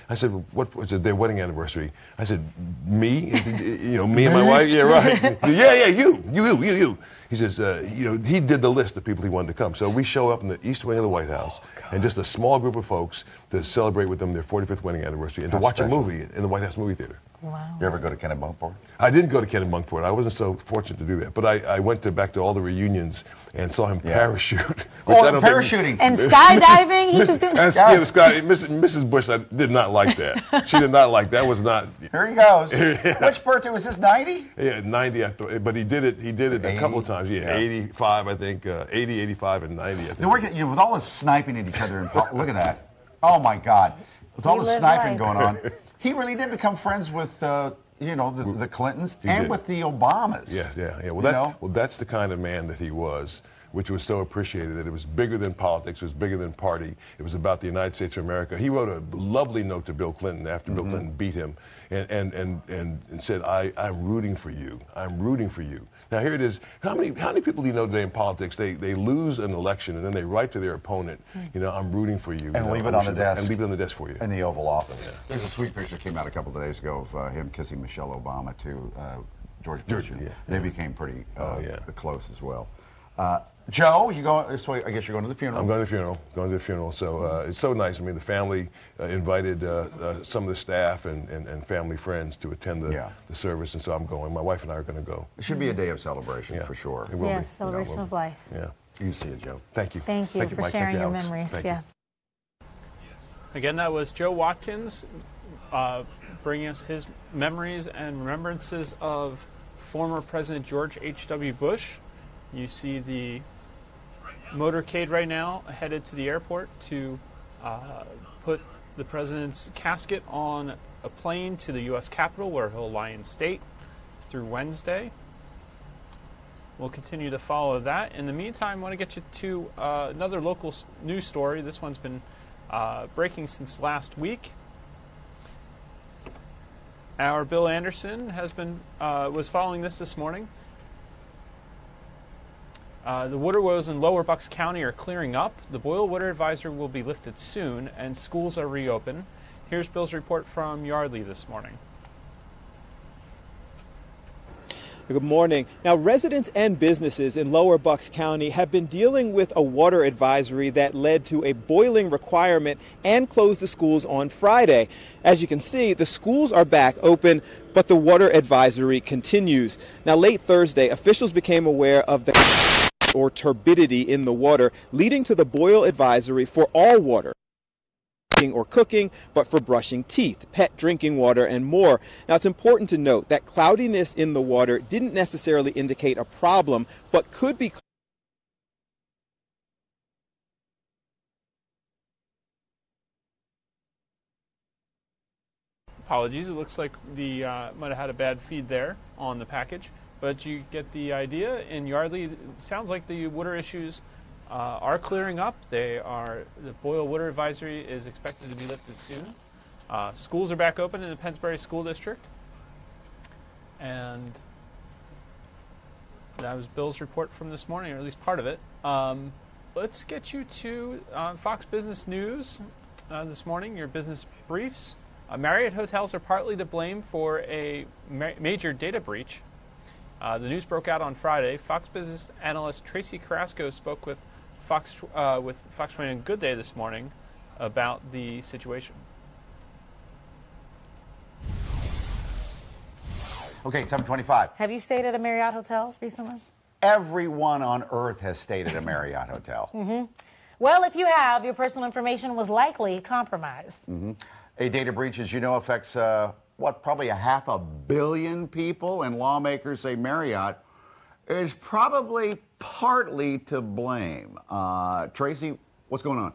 I said, what was it? Their wedding anniversary. I said, me? Me and my wife? Yeah, right. Yeah, you. He says, he did the list of people he wanted to come. So we show up in the East Wing of the White House, and just a small group of folks to celebrate with them their 45th wedding anniversary and to watch a movie in the White House movie theater. Wow. You ever go to Kennebunkport? I didn't go to Kennebunkport. I wasn't so fortunate to do that. But I went back to all the reunions and saw him parachute. Parachuting. And skydiving. Mrs. Bush did not like that. She did not like that. Was not. Here he goes. Which birthday was this? 90? Yeah, 90. I thought, but he did it a couple of times. Yeah, 85, I think. 80, 85, and 90. I think. With all this sniping at each other, look at that. Oh my God! With all the sniping going on. He really did become friends with, the Clintons and with the Obamas. Yeah. Well, that's the kind of man that he was, which was so appreciated, that it was bigger than politics, it was bigger than party. It was about the United States of America. He wrote a lovely note to Bill Clinton after Bill Clinton beat him and said, I'm rooting for you. I'm rooting for you. Now, here it is. How many people do you know today in politics, they lose an election and then they write to their opponent, I'm rooting for you. And leave it on the desk. And leave it on the desk for you. In the Oval Office. Yeah. There's a sweet picture that came out a couple of days ago of him kissing Michelle Obama to George Bush. They became pretty close as well. Joe, you going? So I guess you're going to the funeral. I'm going to the funeral. So it's so nice. I mean, the family invited some of the staff and family friends to attend the service, and so I'm going. My wife and I are going to go. It should be a day of celebration for sure. It will be. Celebration of life. Yeah. You see it, Joe. Thank you. Thank you for Mike. sharing Thank you, your Alex. memories. Thank Yeah. Again, that was Joe Watkins bringing us his memories and remembrances of former President George H.W. Bush. You see the motorcade right now headed to the airport to put the president's casket on a plane to the U.S. Capitol, where he'll lie in state through Wednesday. We'll continue to follow that. In the meantime, I want to get you to another local news story. This one's been breaking since last week. Our Bill Anderson was following this morning. The water woes in Lower Bucks County are clearing up. The boil water advisory will be lifted soon, and schools are reopened. Here's Bill's report from Yardley this morning. Good morning. Now, residents and businesses in Lower Bucks County have been dealing with a water advisory that led to a boiling requirement and closed the schools on Friday. As you can see, the schools are back open, but the water advisory continues. Now, late Thursday, officials became aware of the or turbidity in the water, leading to the boil advisory for all water or cooking, but for brushing teeth, pet drinking water, and more. Now, it's important to note that cloudiness in the water didn't necessarily indicate a problem, but could be Apologies, it looks like the might have had a bad feed there on the package, but you get the idea. In Yardley, it sounds like the water issues are clearing up. The boil water advisory is expected to be lifted soon. Schools are back open in the Pennsbury School District. And that was Bill's report from this morning, or at least part of it. Let's get you to Fox Business News this morning, your business briefs. Marriott hotels are partly to blame for a major data breach. The news broke out on Friday. Fox Business analyst Tracy Carrasco spoke with Fox 29 Good Day this morning about the situation. Okay, 7:25. Have you stayed at a Marriott hotel recently? Everyone on earth has stayed at a Marriott hotel. Mm-hmm. Well, if you have, your personal information was likely compromised. Mm-hmm. A data breach, as you know, affects probably 500 million people, and lawmakers say Marriott is probably partly to blame. Tracy, what's going on?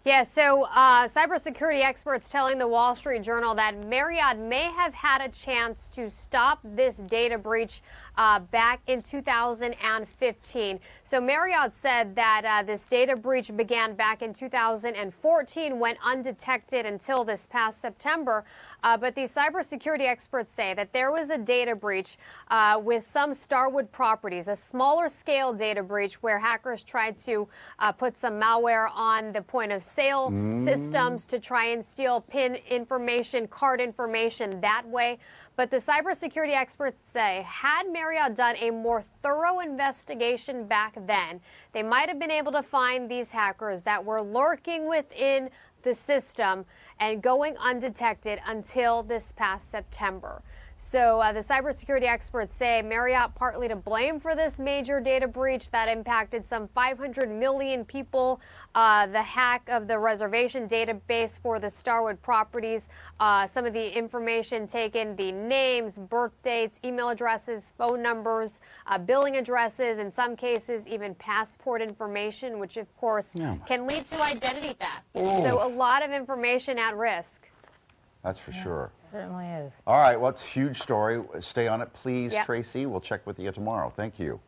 Yeah, so cybersecurity experts telling the Wall Street Journal that Marriott may have had a chance to stop this data breach back in 2015. So Marriott said that this data breach began back in 2014, went undetected until this past September. But these cybersecurity experts say that there was a data breach with some Starwood properties, a smaller scale data breach where hackers tried to put some malware on the point of sale systems to try and steal PIN information, card information that way. But the cybersecurity experts say had Marriott done a more thorough investigation back then, they might have been able to find these hackers that were lurking within the system and going undetected until this past September. So the cybersecurity experts say Marriott partly to blame for this major data breach that impacted some 500 million people. The hack of the reservation database for the Starwood properties, some of the information taken, the names, birth dates, email addresses, phone numbers, billing addresses, in some cases even passport information, which of course can lead to identity theft. So a lot of information at risk. That's for sure. Certainly is. All right, well, it's a huge story. Stay on it, please, Yep. Tracy. We'll check with you tomorrow. Thank you.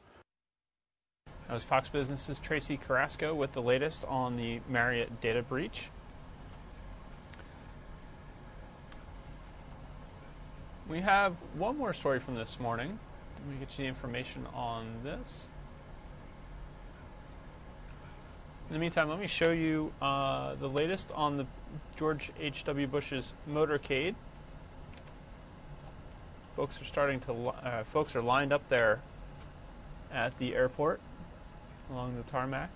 That was Fox Business's Tracy Carrasco with the latest on the Marriott data breach. We have one more story from this morning. Let me get you the information on this. In the meantime, let me show you the latest on the George H.W. Bush's motorcade. Folks are lined up there at the airport along the tarmac.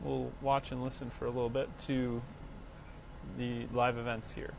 we'll watch and listen for a little bit to the live events here.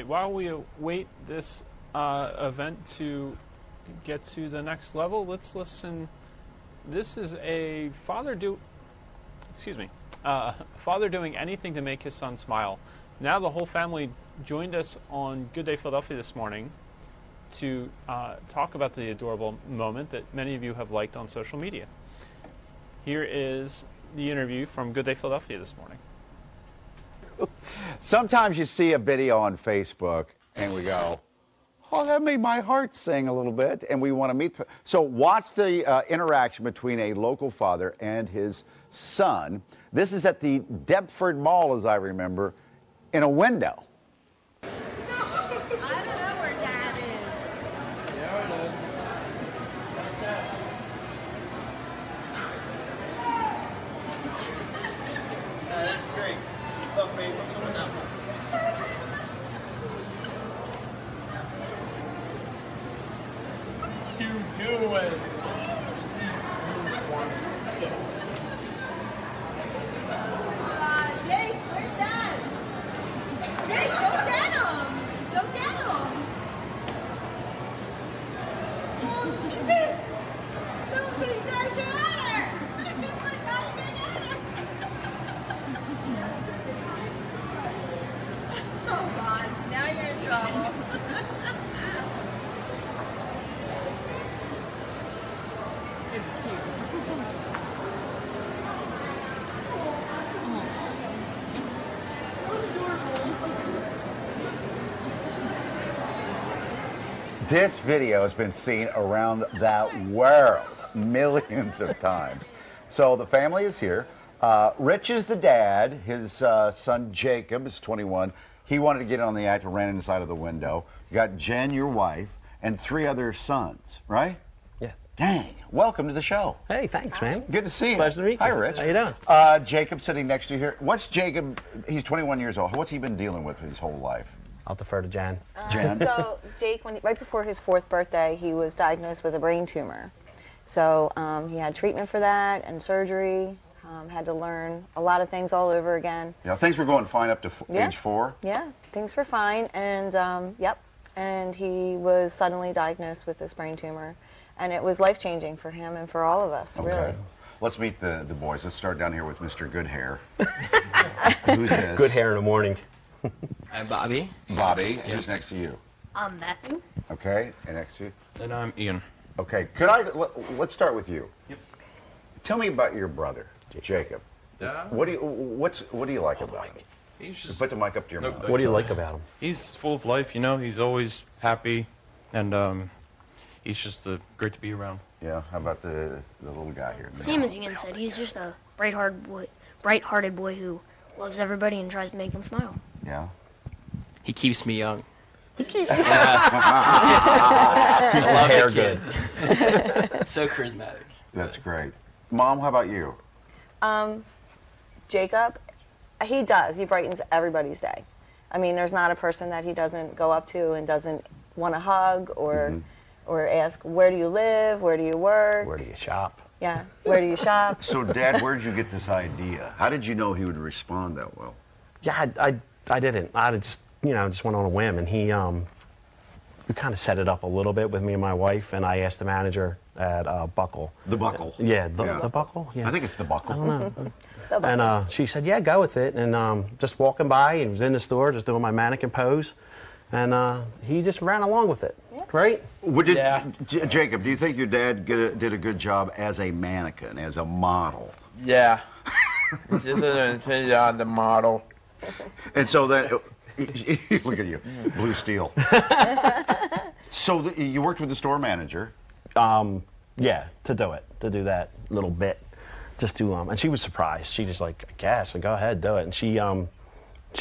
While we await this event to get to the next level, let's listen. This is a father doing anything to make his son smile. Now the whole family joined us on Good Day Philadelphia this morning to talk about the adorable moment that many of you have liked on social media. Here is the interview from Good Day Philadelphia this morning. Sometimes you see a video on Facebook and we go, oh, that made my heart sing a little bit, and we want to meet. So watch the interaction between a local father and his son. This is at the Deptford Mall, as I remember, in a window. That's great. Look, babe, we're coming up. You do it. Jake, where's Dad? Jake, go get him. Go get him. Sophie, you gotta get at her. Just like gotta get at her. Oh God, now you're in trouble. It's cute. This video has been seen around the world millions of times. So the family is here. Rich is the dad. His son Jacob is 21. He wanted to get on the act and ran inside of the window. You got Jen, your wife, and 3 other sons, right? Yeah. Dang. Welcome to the show. Hey, thanks, man. Good to see you. Pleasure to meet you. Hi, Rich. How you doing? Jacob sitting next to you here. What's Jacob? He's 21 years old. What's he been dealing with his whole life? I'll defer to Jan. Jan? So Jake, right before his 4th birthday, he was diagnosed with a brain tumor. So he had treatment for that and surgery. Had to learn a lot of things all over again. Yeah, things were going fine up to age 4. Yeah, things were fine, and yep. And he was suddenly diagnosed with this brain tumor, and it was life-changing for him and for all of us, really. Let's meet the boys. Let's start down here with Mr. Good Hair. Who's this? Good hair in the morning. I'm Bobby. Bobby. Who's next to you? I'm Matthew. Okay, and next to you? And I'm Ian. Okay, let's start with you. Yep. Tell me about your brother, Jacob. Yeah. What do you like about him? He's just, put the mic up to your mouth. What do you like about him? He's full of life, you know. He's always happy, and he's just great to be around. Yeah. How about the little guy here? Same as Ian said, he's just a bright-hearted boy who loves everybody and tries to make them smile. Yeah. He keeps me young. Keeps his hair good. So charismatic. That's great. Mom, how about you? Jacob, he brightens everybody's day. I mean, there's not a person that he doesn't go up to and doesn't want to hug or ask, where do you live, where do you work? Where do you shop? Yeah, where do you shop? So, Dad, where did you get this idea? How did you know he would respond that well? Yeah, I didn't. I just went on a whim, and we kind of set it up a little bit with me and my wife, and I asked the manager at Buckle. The Buckle? Yeah, the Buckle? Yeah. I think it's the Buckle. I don't know. And she said, yeah, go with it. And just walking by, and he was in the store just doing my mannequin pose, and he just ran along with it. Yeah. Right? Jacob, do you think your dad did a good job as a mannequin, as a model? Yeah. Just the model. And so then, look at you, blue steel. So you worked with the store manager? Yeah, to do that little bit. Just to, and she was surprised. She just like, I guess, go ahead, do it. And she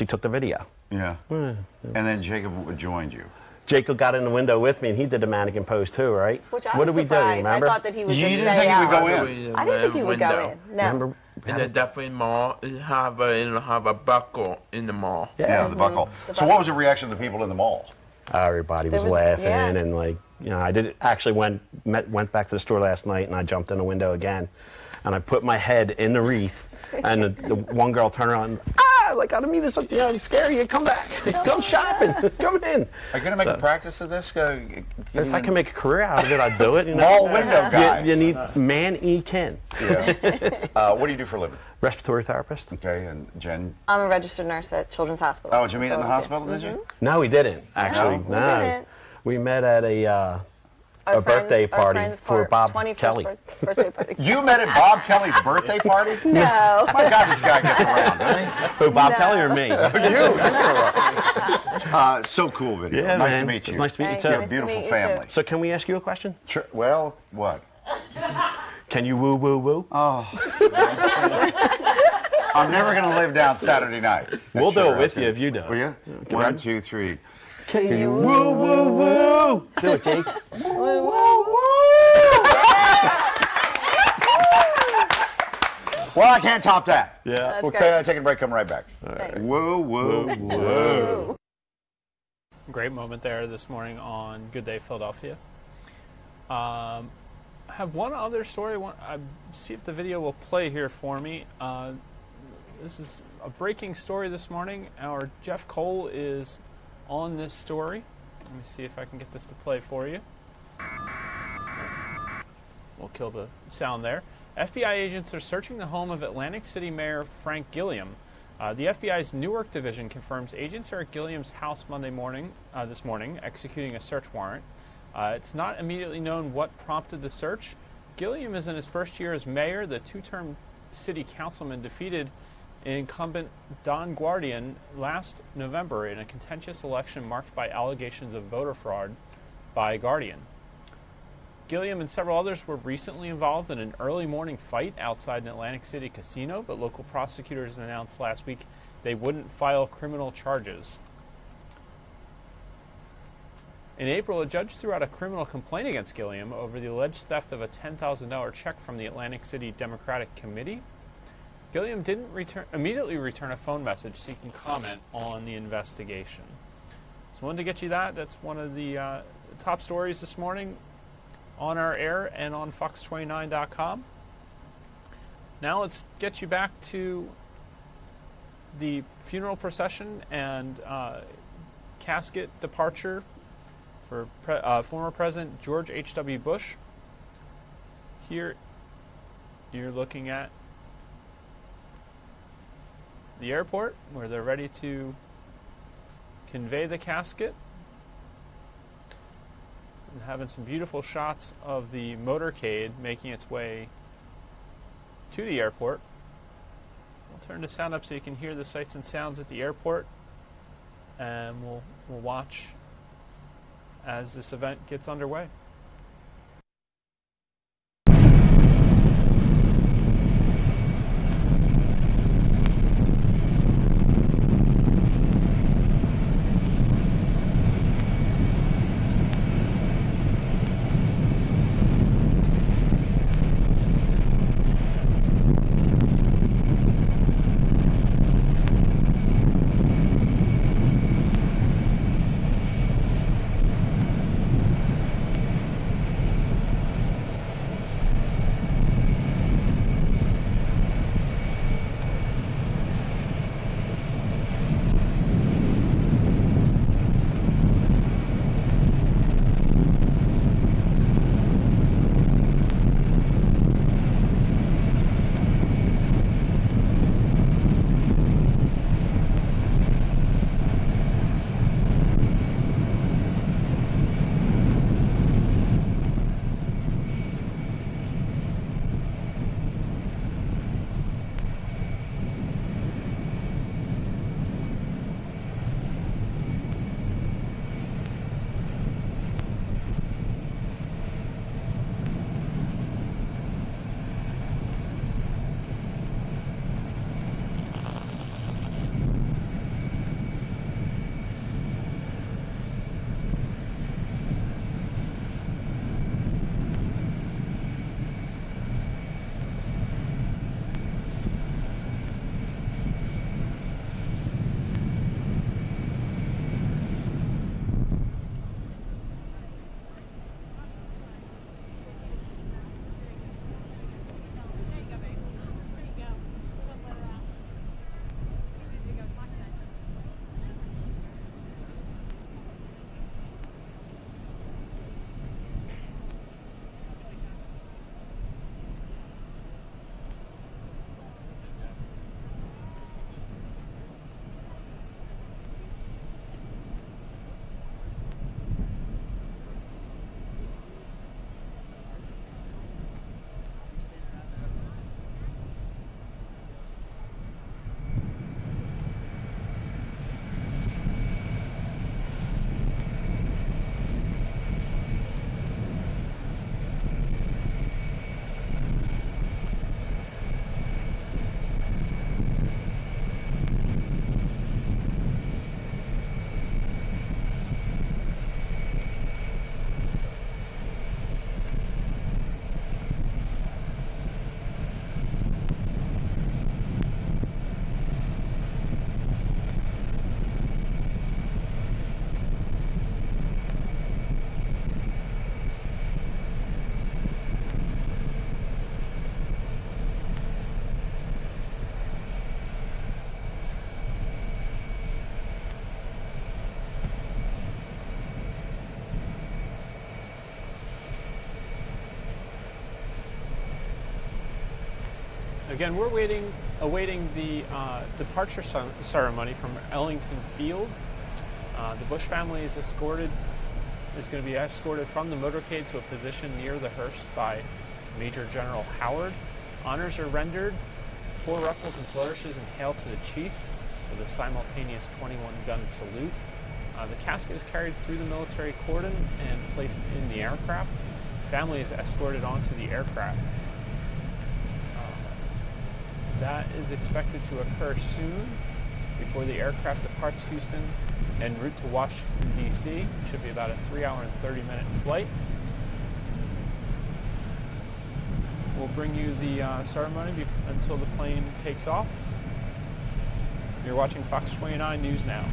took the video. Yeah. And then Jacob joined you. Jacob got in the window with me, and he did the mannequin pose too, right? Which I what was did we do? surprised. Remember? I thought that he would just You stay didn't think out. he would go in? I didn't think he would go in. No. Remember? And the definitely mall have a buckle in the mall. Yeah, the Buckle. So what was the reaction of the people in the mall? Everybody was laughing, and like, I actually went back to the store last night, and I jumped in the window again, and I put my head in the wreath, and the one girl turned around, like, I don't mean to scare you, come back, go shopping, come in. Are you going to make a practice of this? If I can make a career out of it, I'd do it. Mall window guy. You need man-e-kin. Yeah. What do you do for a living? Respiratory therapist. Okay, and Jen? I'm a registered nurse at Children's Hospital. Oh, did you meet in the hospital, did you? No, we didn't, actually. No, we didn't. We met at a birthday party for Bob Kelly. Birthday party. You met at Bob Kelly's birthday party? No. My God, this guy gets around, doesn't he? Who, Bob Kelly or me? You. So cool video. Yeah, nice man. to meet you. It's nice to meet you too. You have a beautiful family. So can we ask you a question? Sure. Well, what? Can you woo woo woo? Oh. I'm never going to live down Saturday night. We'll do it with you if you do it. Will you? 1, 2, 3. Can you woo woo woo? Do it, Jake. Woo woo woo! Well, I can't top that. Yeah. Okay, taking a break. Come right back. Thanks. Woo woo woo. Great moment there this morning on Good Day Philadelphia. I have one other story. I see if the video will play here for me. This is a breaking story this morning. Our Jeff Cole is on this story. Let me see if I can get this to play for you. We'll kill the sound there. FBI agents are searching the home of Atlantic City Mayor Frank Gilliam. The FBI's Newark division confirms agents are at Gilliam's house this morning, executing a search warrant. It's not immediately known what prompted the search. Gilliam is in his first year as mayor. The two-term city councilman defeated incumbent Don Guardian last November in a contentious election marked by allegations of voter fraud by Guardian. Gilliam and several others were recently involved in an early morning fight outside an Atlantic City casino, but local prosecutors announced last week they wouldn't file criminal charges. In April, a judge threw out a criminal complaint against Gilliam over the alleged theft of a $10,000 check from the Atlantic City Democratic Committee. Gilliam didn't immediately return a phone message seeking comment on the investigation. So I wanted to get you that. That's one of the top stories this morning on our air and on fox29.com. Now let's get you back to the funeral procession and casket departure for former President George H.W. Bush. Here you're looking at the airport where they're ready to convey the casket, and having some beautiful shots of the motorcade making its way to the airport. We'll turn the sound up so you can hear the sights and sounds at the airport, and we'll watch as this event gets underway. Again, we're awaiting the departure ceremony from Ellington Field. The Bush family is going to be escorted from the motorcade to a position near the Hurst by Major General Howard. Honors are rendered, 4 ruffles and flourishes, and hail to the chief with a simultaneous 21-gun salute. The casket is carried through the military cordon and placed in the aircraft. The family is escorted onto the aircraft. That is expected to occur soon before the aircraft departs Houston en route to Washington, D.C. Should be about a 3-hour and 30-minute flight. We'll bring you the ceremony until the plane takes off. You're watching Fox 29 News Now.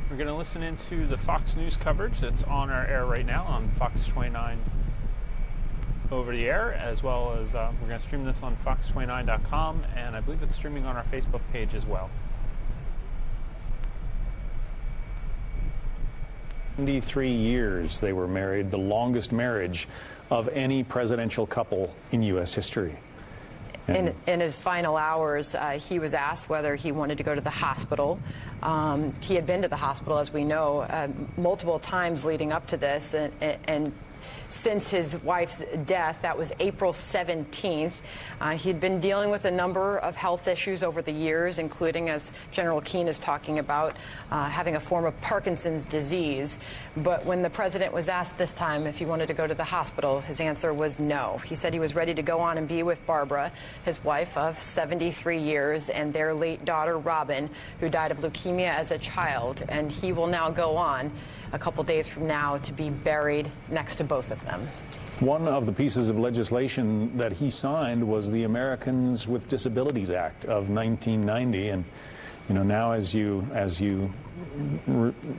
We're going to listen into the Fox News coverage that's on our air right now on Fox 29 over the air, as well as we're going to stream this on fox29.com, and I believe it's streaming on our Facebook page as well. 73 years they were married, the longest marriage of any presidential couple in U.S. history. In his final hours, he was asked whether he wanted to go to the hospital. He had been to the hospital, as we know, multiple times leading up to this, and since his wife's death, that was April 17th. He'd been dealing with a number of health issues over the years, including, as General Keane is talking about, having a form of Parkinson's disease. But when the president was asked this time if he wanted to go to the hospital, his answer was no. He said he was ready to go on and be with Barbara, his wife of 73 years, and their late daughter, Robin, who died of leukemia as a child. And he will now go on a couple days from now to be buried next to both of them. One of the pieces of legislation that he signed was the Americans with Disabilities Act of 1990, and now as you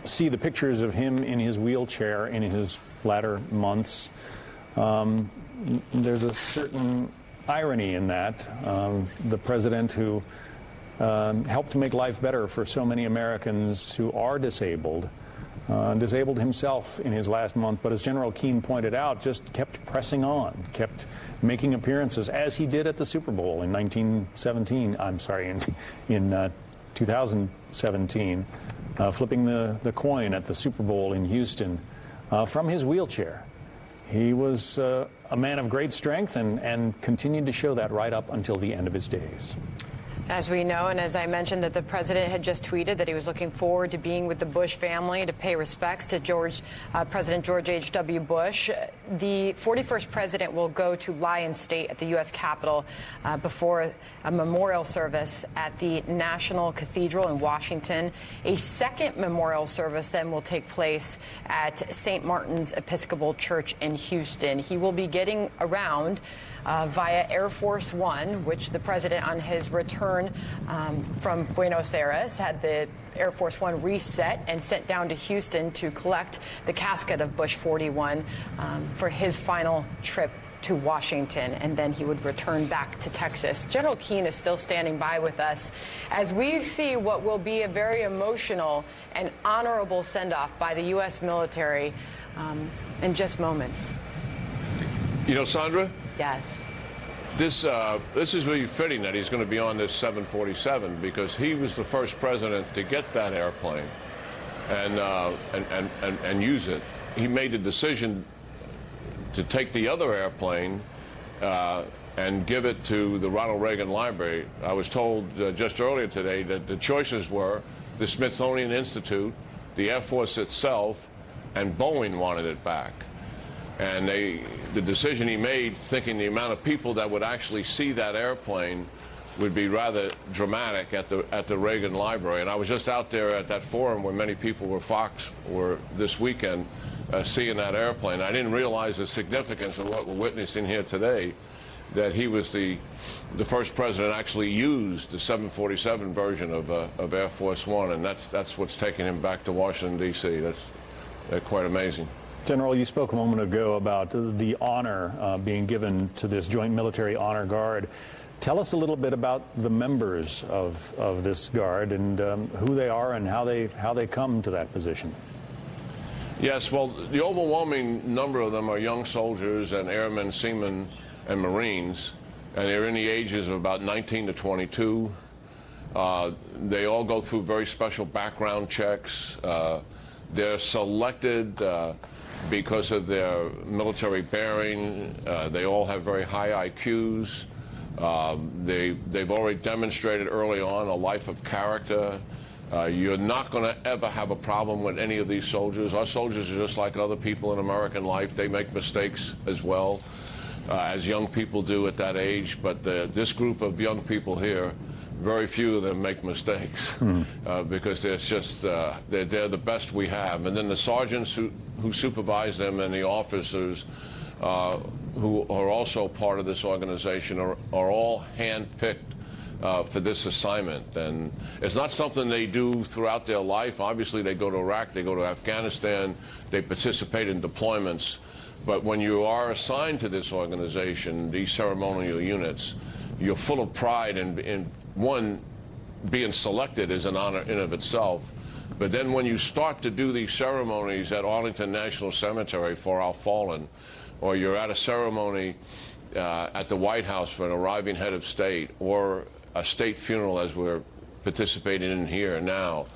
see the pictures of him in his wheelchair in his latter months, there's a certain irony in that. The president who helped to make life better for so many Americans who are disabled himself in his last month, but as General Keane pointed out, just kept pressing on, kept making appearances, as he did at the Super Bowl in 2017, flipping the coin at the Super Bowl in Houston from his wheelchair. He was a man of great strength and continued to show that right up until the end of his days. As we know, and as I mentioned, that the president had just tweeted that he was looking forward to being with the Bush family to pay respects to President George H.W. Bush. The 41st president will go to lie in state at the U.S. Capitol before a memorial service at the National Cathedral in Washington. A second memorial service then will take place at St. Martin's Episcopal Church in Houston. He will be getting around via Air Force One, which the president on his return from Buenos Aires had the Air Force One reset and sent down to Houston to collect the casket of Bush 41 for his final trip to Washington, and then he would return back to Texas. General Keane is still standing by with us as we see what will be a very emotional and honorable send-off by the U.S. military in just moments. You know, Sandra? Yes. This is really fitting that he's going to be on this 747 because he was the first president to get that airplane and use it. He made the decision to take the other airplane and give it to the Ronald Reagan Library. I was told just earlier today that the choices were the Smithsonian Institute, the Air Force itself, and Boeing wanted it back. And the decision he made, thinking the amount of people that would actually see that airplane would be rather dramatic at the Reagan Library. And I was just out there at that forum where many people were this weekend seeing that airplane. I didn't realize the significance of what we're witnessing here today, that he was the first president actually used the 747 version of Air Force One, and that's what's taking him back to Washington, D.C. That's quite amazing. General, you spoke a moment ago about the honor being given to this Joint Military Honor Guard. Tell us a little bit about the members of this guard and who they are and how they come to that position. Yes, well, the overwhelming number of them are young soldiers and airmen, seamen, and Marines, and they're in the ages of about 19 to 22. They all go through very special background checks. They're selected because of their military bearing. They all have very high IQs. They've already demonstrated early on a life of character. You're not going to ever have a problem with any of these soldiers. Our soldiers are just like other people in American life. They make mistakes as well, as young people do at that age. But this group of young people here, very few of them make mistakes because there's just they're the best we have. And then the sergeants who supervise them and the officers who are also part of this organization are all handpicked for this assignment. And it's not something they do throughout their life. Obviously, they go to Iraq, they go to Afghanistan, they participate in deployments. But when you are assigned to this organization, these ceremonial units, you're full of pride in one, being selected is an honor in of itself. But then when you start to do these ceremonies at Arlington National Cemetery for our fallen, or you're at a ceremony at the White House for an arriving head of state, or a state funeral as we're participating in here now,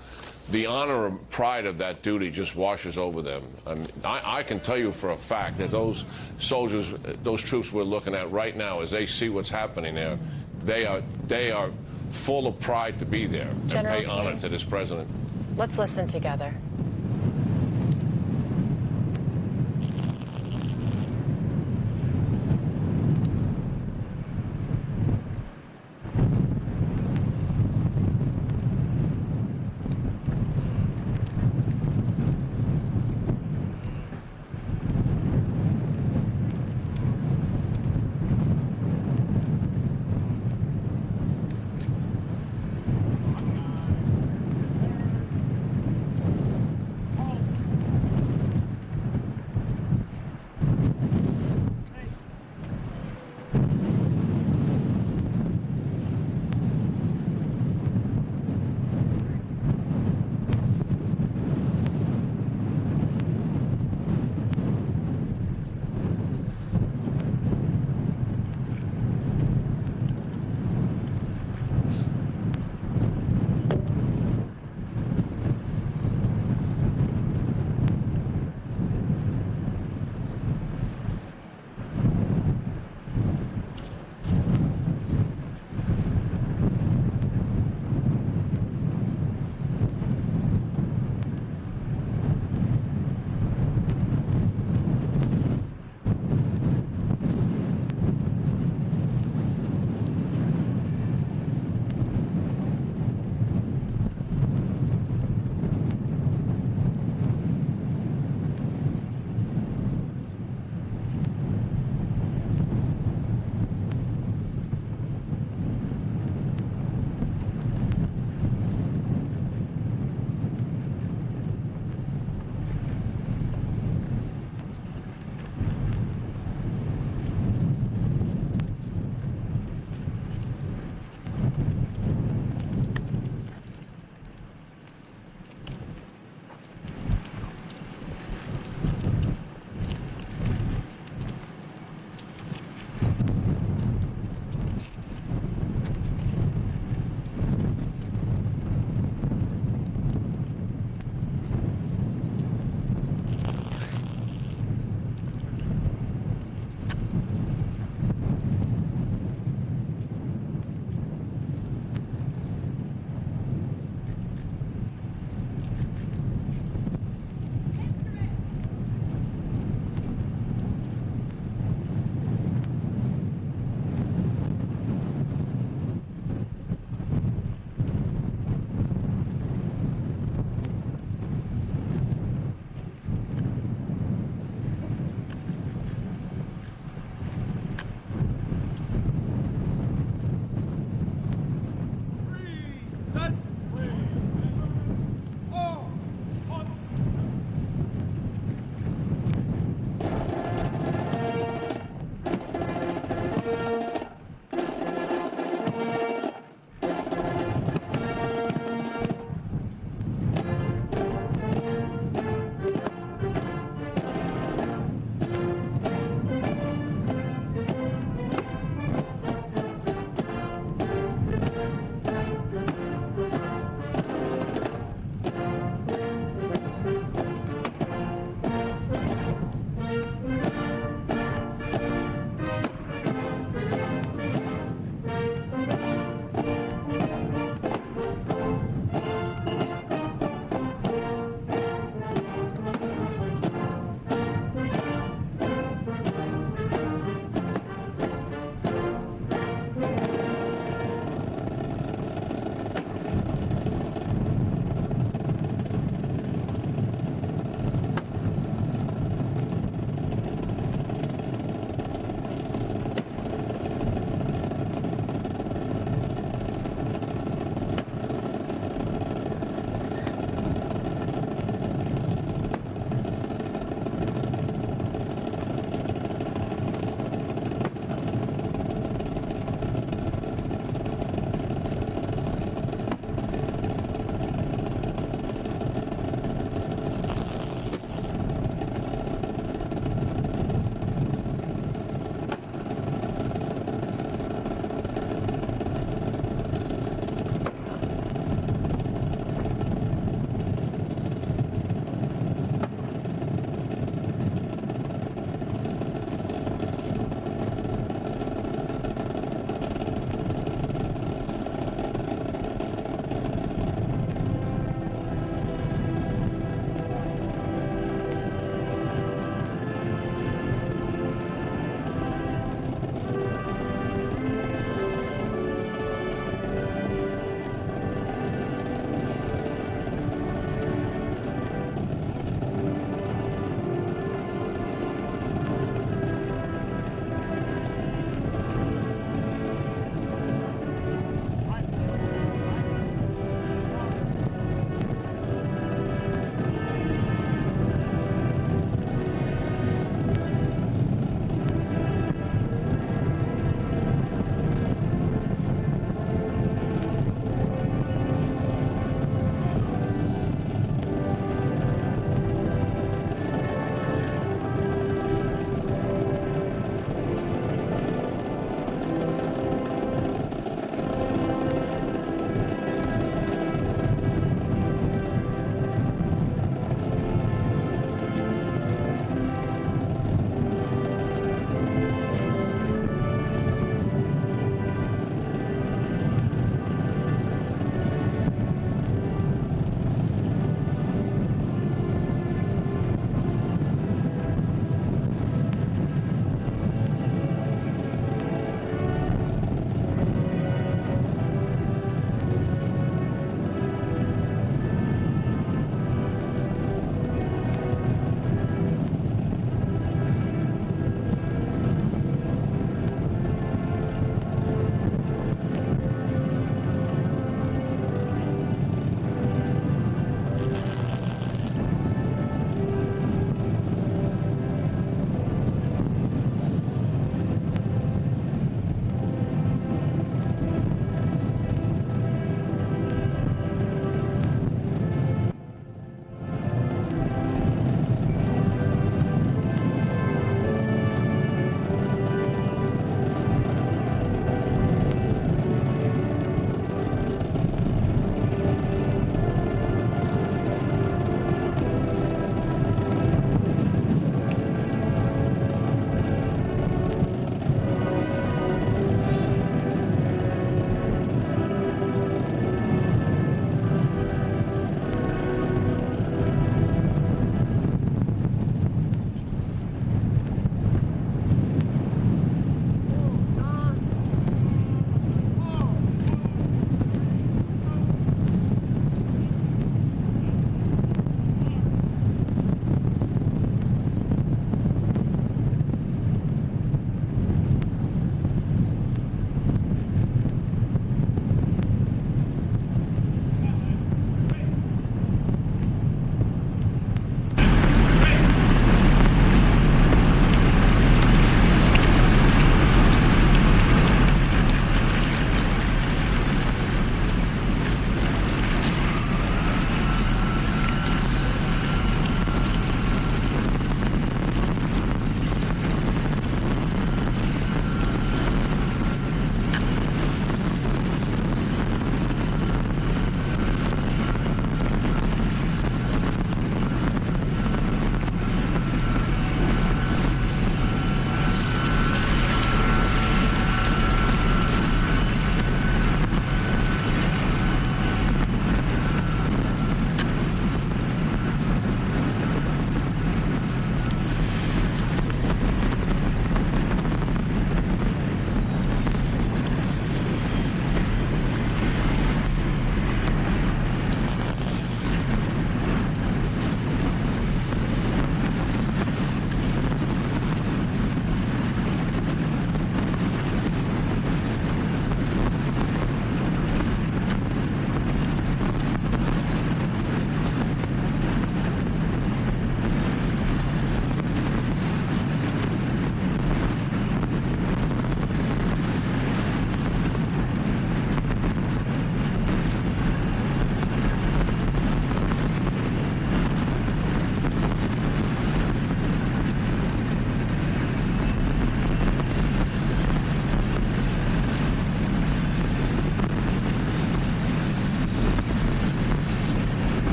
the honor and pride of that duty just washes over them. I can tell you for a fact that those soldiers, those troops we're looking at right now, as they see what's happening there, they are full of pride to be there and pay honor to this president. Let's listen together.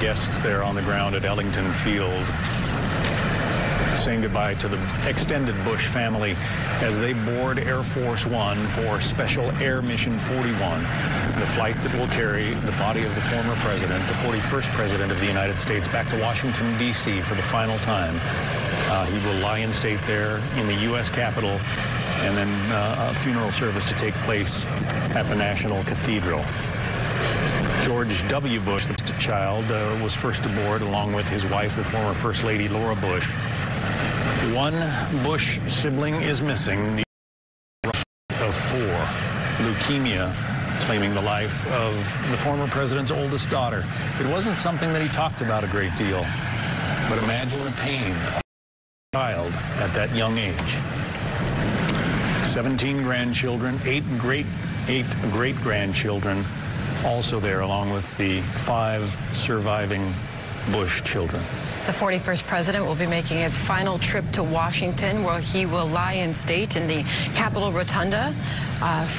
guests there on the ground at Ellington Field, saying goodbye to the extended Bush family as they board Air Force One for Special Air Mission 41, the flight that will carry the body of the former president, the 41st president of the United States, back to Washington, D.C. for the final time. He will lie in state there in the U.S. Capitol, and then a funeral service to take place at the National Cathedral. George W. Bush, the child, was first aboard along with his wife, the former First Lady Laura Bush. One Bush sibling is missing, the of 4. Leukemia claiming the life of the former president's oldest daughter. It wasn't something that he talked about a great deal, but imagine the pain of a child at that young age. 17 grandchildren, 8 great-grandchildren also there, along with the 5 surviving Bush children. The 41st president will be making his final trip to Washington, where he will lie in state in the Capitol Rotunda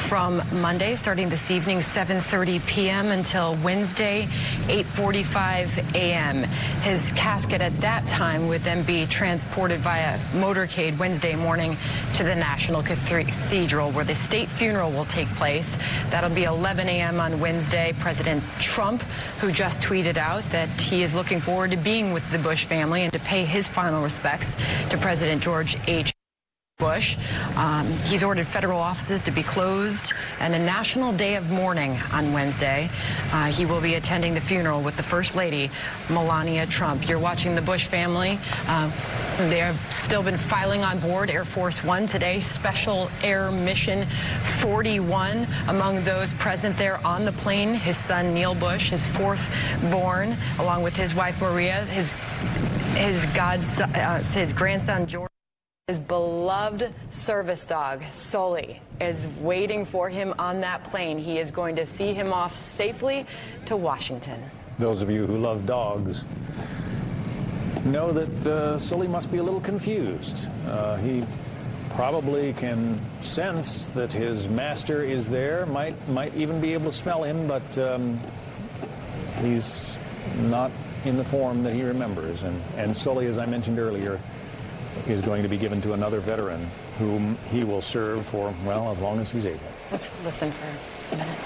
from Monday, starting this evening, 7:30 p.m. until Wednesday, 8:45 a.m. His casket at that time would then be transported via motorcade Wednesday morning to the National Cathedral, where the state funeral will take place. That'll be 11 a.m. on Wednesday. President Trump, who just tweeted out that he is looking forward to being with the Bush family and to pay his final respects to President George H. Bush. He's ordered federal offices to be closed and a national day of mourning on Wednesday. He will be attending the funeral with the First Lady, Melania Trump. You're watching the Bush family. They have still been filing on board Air Force One today, Special Air Mission 41. Among those present there on the plane, his son Neil Bush, his 4th born, along with his wife Maria, his grandson George. His beloved service dog, Sully, is waiting for him on that plane. He is going to see him off safely to Washington. Those of you who love dogs know that Sully must be a little confused. He probably can sense that his master is there, might even be able to smell him, but he's not in the form that he remembers. And Sully, as I mentioned earlier, is going to be given to another veteran whom he will serve for, well, as long as he's able. Let's listen for a minute.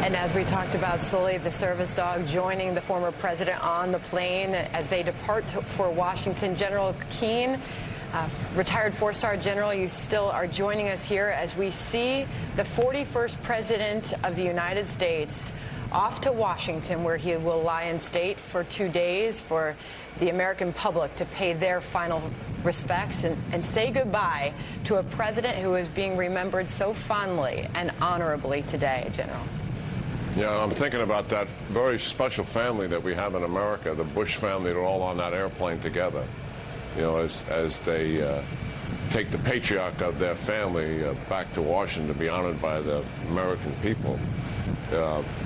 And as we talked about, Sully, the service dog, joining the former president on the plane as they depart for Washington. General Keane, retired 4-star general, you still are joining us here as we see the 41st president of the United States off to Washington, where he will lie in state for 2 days for the American public to pay their final respects and say goodbye to a president who is being remembered so fondly and honorably today, General. Yeah, I'm thinking about that very special family that we have in America, the Bush family. They're all on that airplane together. You know, as they take the patriarch of their family back to Washington to be honored by the American people.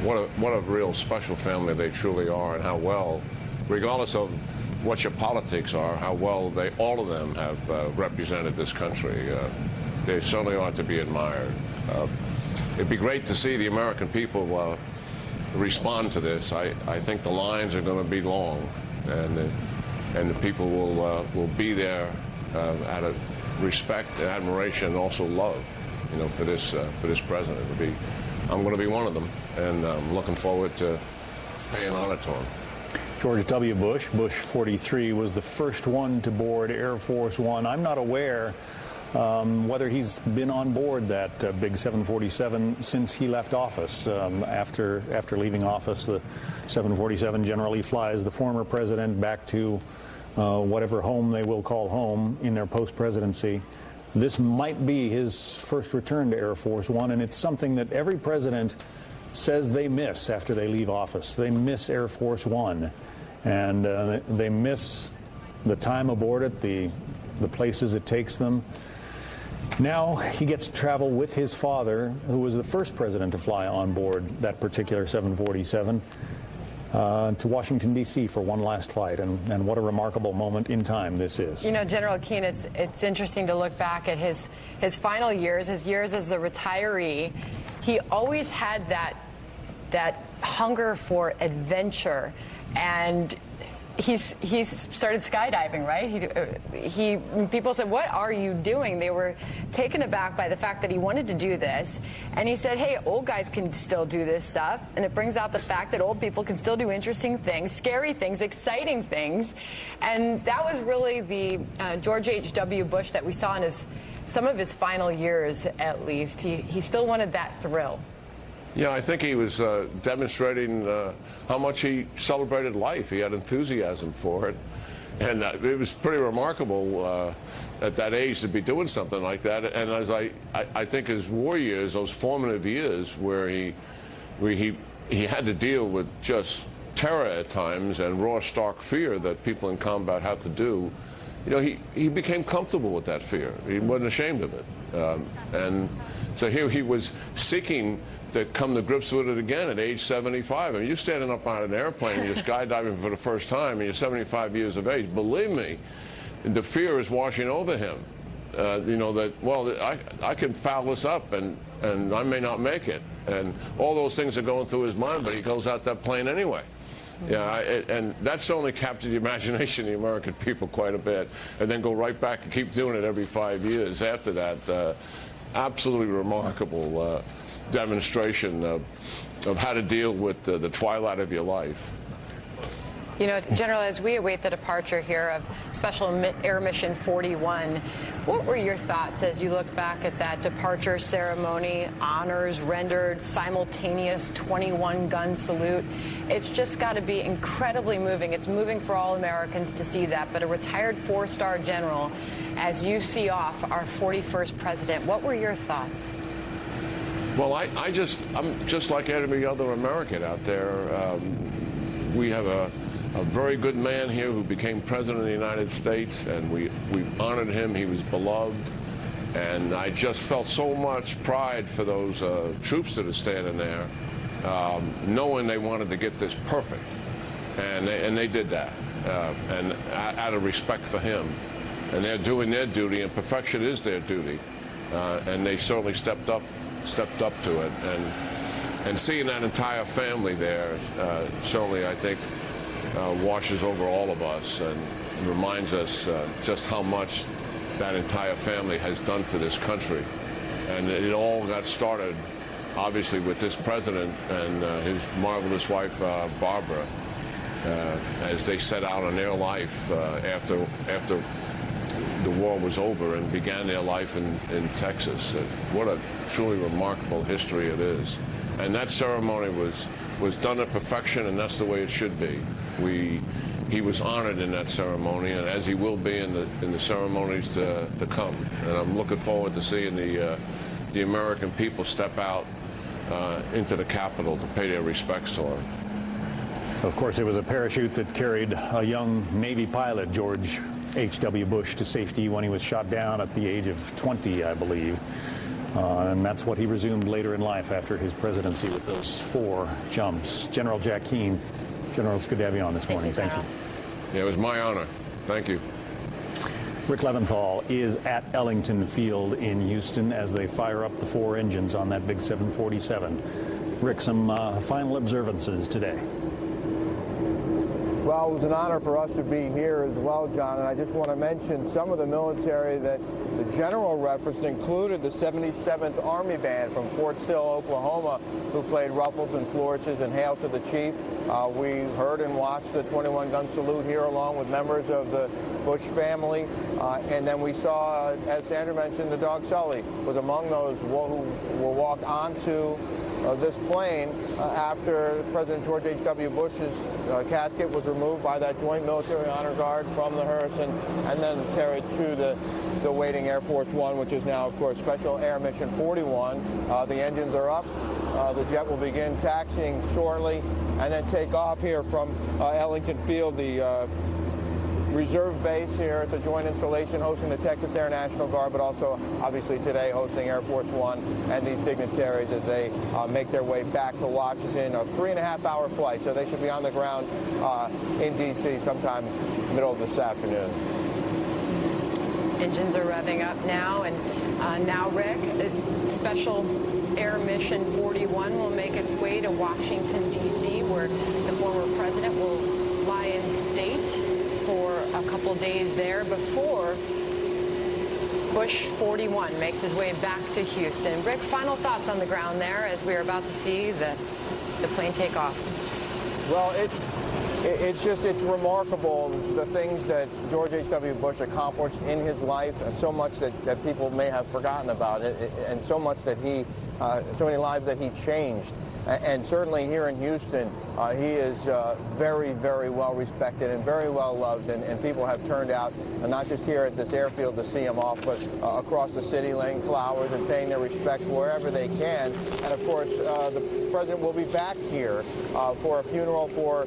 What a real special family they truly are, and how well, regardless of what your politics are, how well all of them have represented this country. They certainly ought to be admired. It'd be great to see the American people respond to this. I think the lines are going to be long, and the people will be there out of respect, admiration, and also love, for this president. I'm going to be one of them, and I'm looking forward to paying honor to him. George W. Bush, Bush 43, was the first one to board Air Force One. I'm not aware whether he's been on board that big 747 since he left office. After leaving office, the 747 generally flies the former president back to whatever home they will call home in their post-presidency. This might be his first return to Air Force One, and it's something that every president says they miss after they leave office. They miss Air Force One, and they miss the time aboard it, the places it takes them. Now he gets to travel with his father, who was the first president to fly on board that particular 747, to Washington, D.C. for one last flight, and what a remarkable moment in time this is. General Keane, it's interesting to look back at his final years, his years as a retiree. He always had that hunger for adventure, and he's started skydiving, right? People said, "What are you doing?" They were taken aback by the fact that he wanted to do this, and he said, "Hey, old guys can still do this stuff," and it brings out the fact that old people can still do interesting things, scary things, exciting things, and that was really the George H.W. Bush that we saw in some of his final years, at least. He still wanted that thrill. Yeah, I think he was demonstrating how much he celebrated life. He had enthusiasm for it. And it was pretty remarkable at that age to be doing something like that. And as I think his war years, those formative years where he had to deal with just terror at times and raw, stark fear that people in combat have to do, he became comfortable with that fear. He wasn't ashamed of it. And so here he was seeking to come to grips with it again at age 75. I mean, you're standing up on an airplane, you're skydiving for the first time, and you're 75 years of age. Believe me, the fear is washing over him. That, well, I can foul this up, and I may not make it. And all those things are going through his mind, but he goes out that plane anyway. Yeah, and that's only captured the imagination of the American people quite a bit, and then go right back and keep doing it every 5 years after that. Absolutely remarkable demonstration of how to deal with the twilight of your life. General, as we await the departure here of Special Air Mission 41, what were your thoughts as you look back at that departure ceremony, honors rendered, simultaneous 21-gun salute? It's just got to be incredibly moving. It's moving for all Americans to see that. But a retired 4-star general, as you see off our 41st president, what were your thoughts? Well, I'm just like every other American out there. We have a very good man here who became president of the United States, and we honored him. He was beloved, and I just felt so much pride for those troops that are standing there, knowing they wanted to get this perfect, and they did that, and out of respect for him, and they're doing their duty, and perfection is their duty, and they certainly stepped up to it, and seeing that entire family there certainly, I think, washes over all of us and reminds us just how much that entire family has done for this country. And it all got started, obviously, with this president and his marvelous wife, Barbara, as they set out on their life after the war was over and began their life in Texas. What a truly remarkable history it is. And that ceremony was done at perfection, and that's the way it should be. He was honored in that ceremony, and as he will be in the ceremonies to come. And I'm looking forward to seeing the American people step out into the Capitol to pay their respects to him. Of course, it was a parachute that carried a young Navy pilot, George H.W. Bush, to safety when he was shot down at the age of 20, I believe. And that's what he resumed later in life after his presidency with those 4 jumps. General Jack Keane, General, it's good to have you on this morning. Thank you. Yeah, it was my honor. Thank you. Rick Leventhal is at Ellington Field in Houston as they fire up the 4 engines on that big 747. Rick, some final observances today. Well, it was an honor for us to be here as well, John, and I just want to mention some of the military that the general referenced included the 77th Army Band from Fort Sill, Oklahoma, who played ruffles and flourishes and hail to the chief. We heard and watched the 21-gun salute here along with members of the Bush family, and then we saw, as Sandra mentioned, the dog Sully was among those who were walked onto this plane after President George H.W. Bush's casket was removed by that joint military honor guard from the Hurst and then carried to the waiting Air Force One, which is now, of course, Special Air Mission 41. The engines are up. The jet will begin taxiing shortly and then take off here from Ellington Field, the reserve base here at the joint installation hosting the Texas Air National Guard, but also obviously today hosting Air Force One and these dignitaries as they make their way back to Washington. A 3.5-hour flight, so they should be on the ground in D.C. sometime middle of this afternoon. Engines are revving up now, and now, Rick, Special Air Mission 41 will make its way to Washington, D.C., where the former president will lie in state for a couple days there before Bush 41 makes his way back to Houston. Rick, final thoughts on the ground there as we are about to see the plane take off. Well, it's remarkable the things that George H.W. Bush accomplished in his life, and so much that people may have forgotten about it, and so much that so many lives that he changed. And certainly here in Houston, he is very, very well respected and very well loved, and people have turned out, not just here at this airfield to see him off, but across the city laying flowers and paying their respects wherever they can. And of course, the president will be back here for a funeral for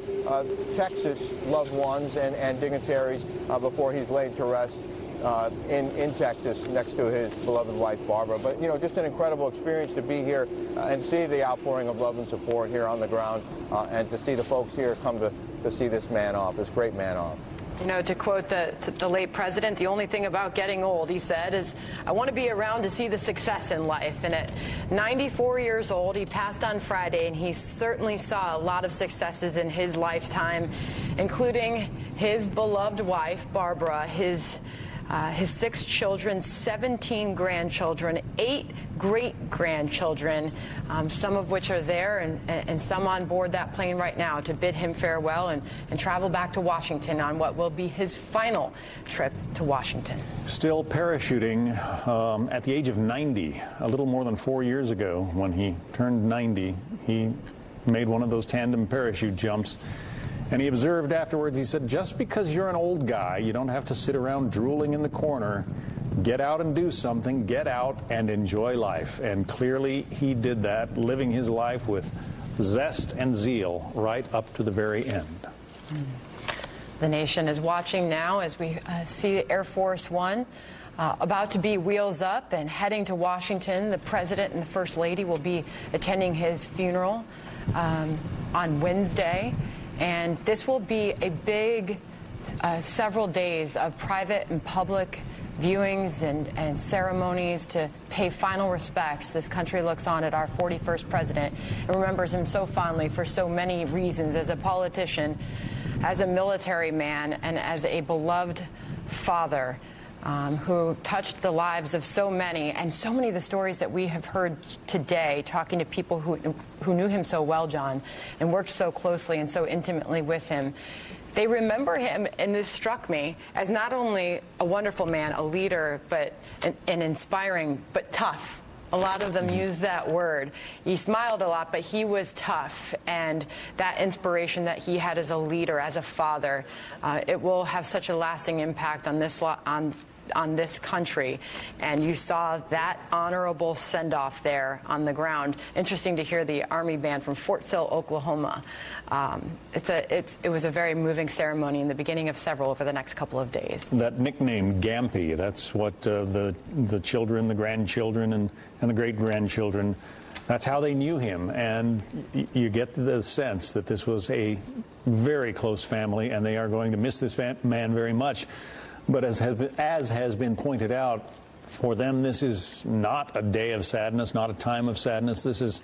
Texas loved ones and dignitaries before he's laid to rest in Texas next to his beloved wife, Barbara. But, you know, just an incredible experience to be here and see the outpouring of love and support here on the ground and to see the folks here come to see this man off, this great man off. You know, to quote the late president, the only thing about getting old, he said, is I want to be around to see the success in life. And at 94 years old, he passed on Friday, and he certainly saw a lot of successes in his lifetime, including his beloved wife, Barbara, his 6 children, 17 grandchildren, 8 great-grandchildren, some of which are there and some on board that plane right now to bid him farewell and travel back to Washington on what will be his final trip to Washington. Still parachuting at the age of 90, a little more than 4 years ago when he turned 90, he made one of those tandem parachute jumps. And he observed afterwards, he said, just because you're an old guy, you don't have to sit around drooling in the corner. Get out and do something. Get out and enjoy life. And clearly he did that, living his life with zest and zeal right up to the very end. The nation is watching now as we see Air Force One about to be wheels up and heading to Washington. The president and the First Lady will be attending his funeral on Wednesday. And this will be a big several days of private and public viewings and ceremonies to pay final respects. This country looks on at our 41st president and remembers him so fondly for so many reasons, as a politician, as a military man, and as a beloved father who touched the lives of so many, and so many of the stories that we have heard today, talking to people who knew him so well, John, and worked so closely and so intimately with him. They remember him, and this struck me, as not only a wonderful man, a leader, but an inspiring, but tough. A lot of them use that word. He smiled a lot, but he was tough, and that inspiration that he had as a leader, as a father, it will have such a lasting impact on this country. And you saw that honorable send-off there on the ground. Interesting to hear the Army Band from Fort Sill, Oklahoma. It was a very moving ceremony in the beginning of several over the next couple of days. That nickname, Gampy, that's what the children, the grandchildren, and the great-grandchildren, that's how they knew him. And you get the sense that this was a very close family, and they are going to miss this man very much. But as has been pointed out, for them this is not a day of sadness, not a time of sadness. This is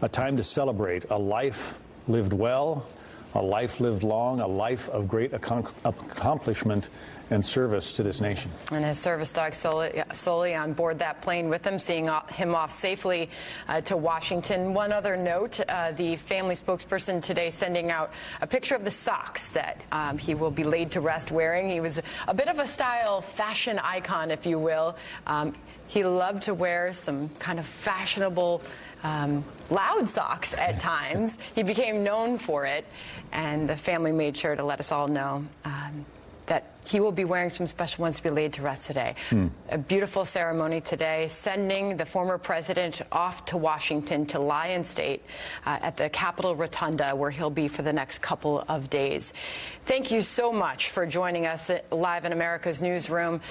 a time to celebrate a life lived well, a life lived long, a life of great accomplishment and service to this nation. And his service dog solely on board that plane with him, seeing him off safely to Washington. One other note, the family spokesperson today sending out a picture of the socks that he will be laid to rest wearing. He was a bit of a style fashion icon, if you will. He loved to wear some kind of fashionable loud socks at times. He became known for it, and the family made sure to let us all know that he will be wearing some special ones to be laid to rest today. A beautiful ceremony today, sending the former president off to Washington to lie in state at the Capitol Rotunda, where he'll be for the next couple of days. Thank you so much for joining us live in America's Newsroom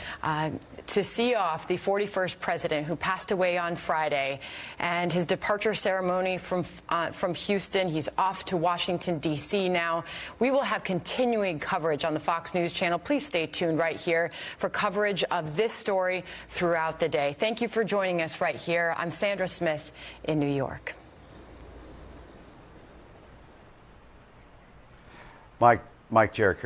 to see off the 41st president who passed away on Friday, and his departure ceremony from Houston. He's off to Washington, D.C. now. We will have continuing coverage on the Fox News channel. Please stay tuned right here for coverage of this story throughout the day. Thank you for joining us right here. I'm Sandra Smith in New York. Mike Jericho.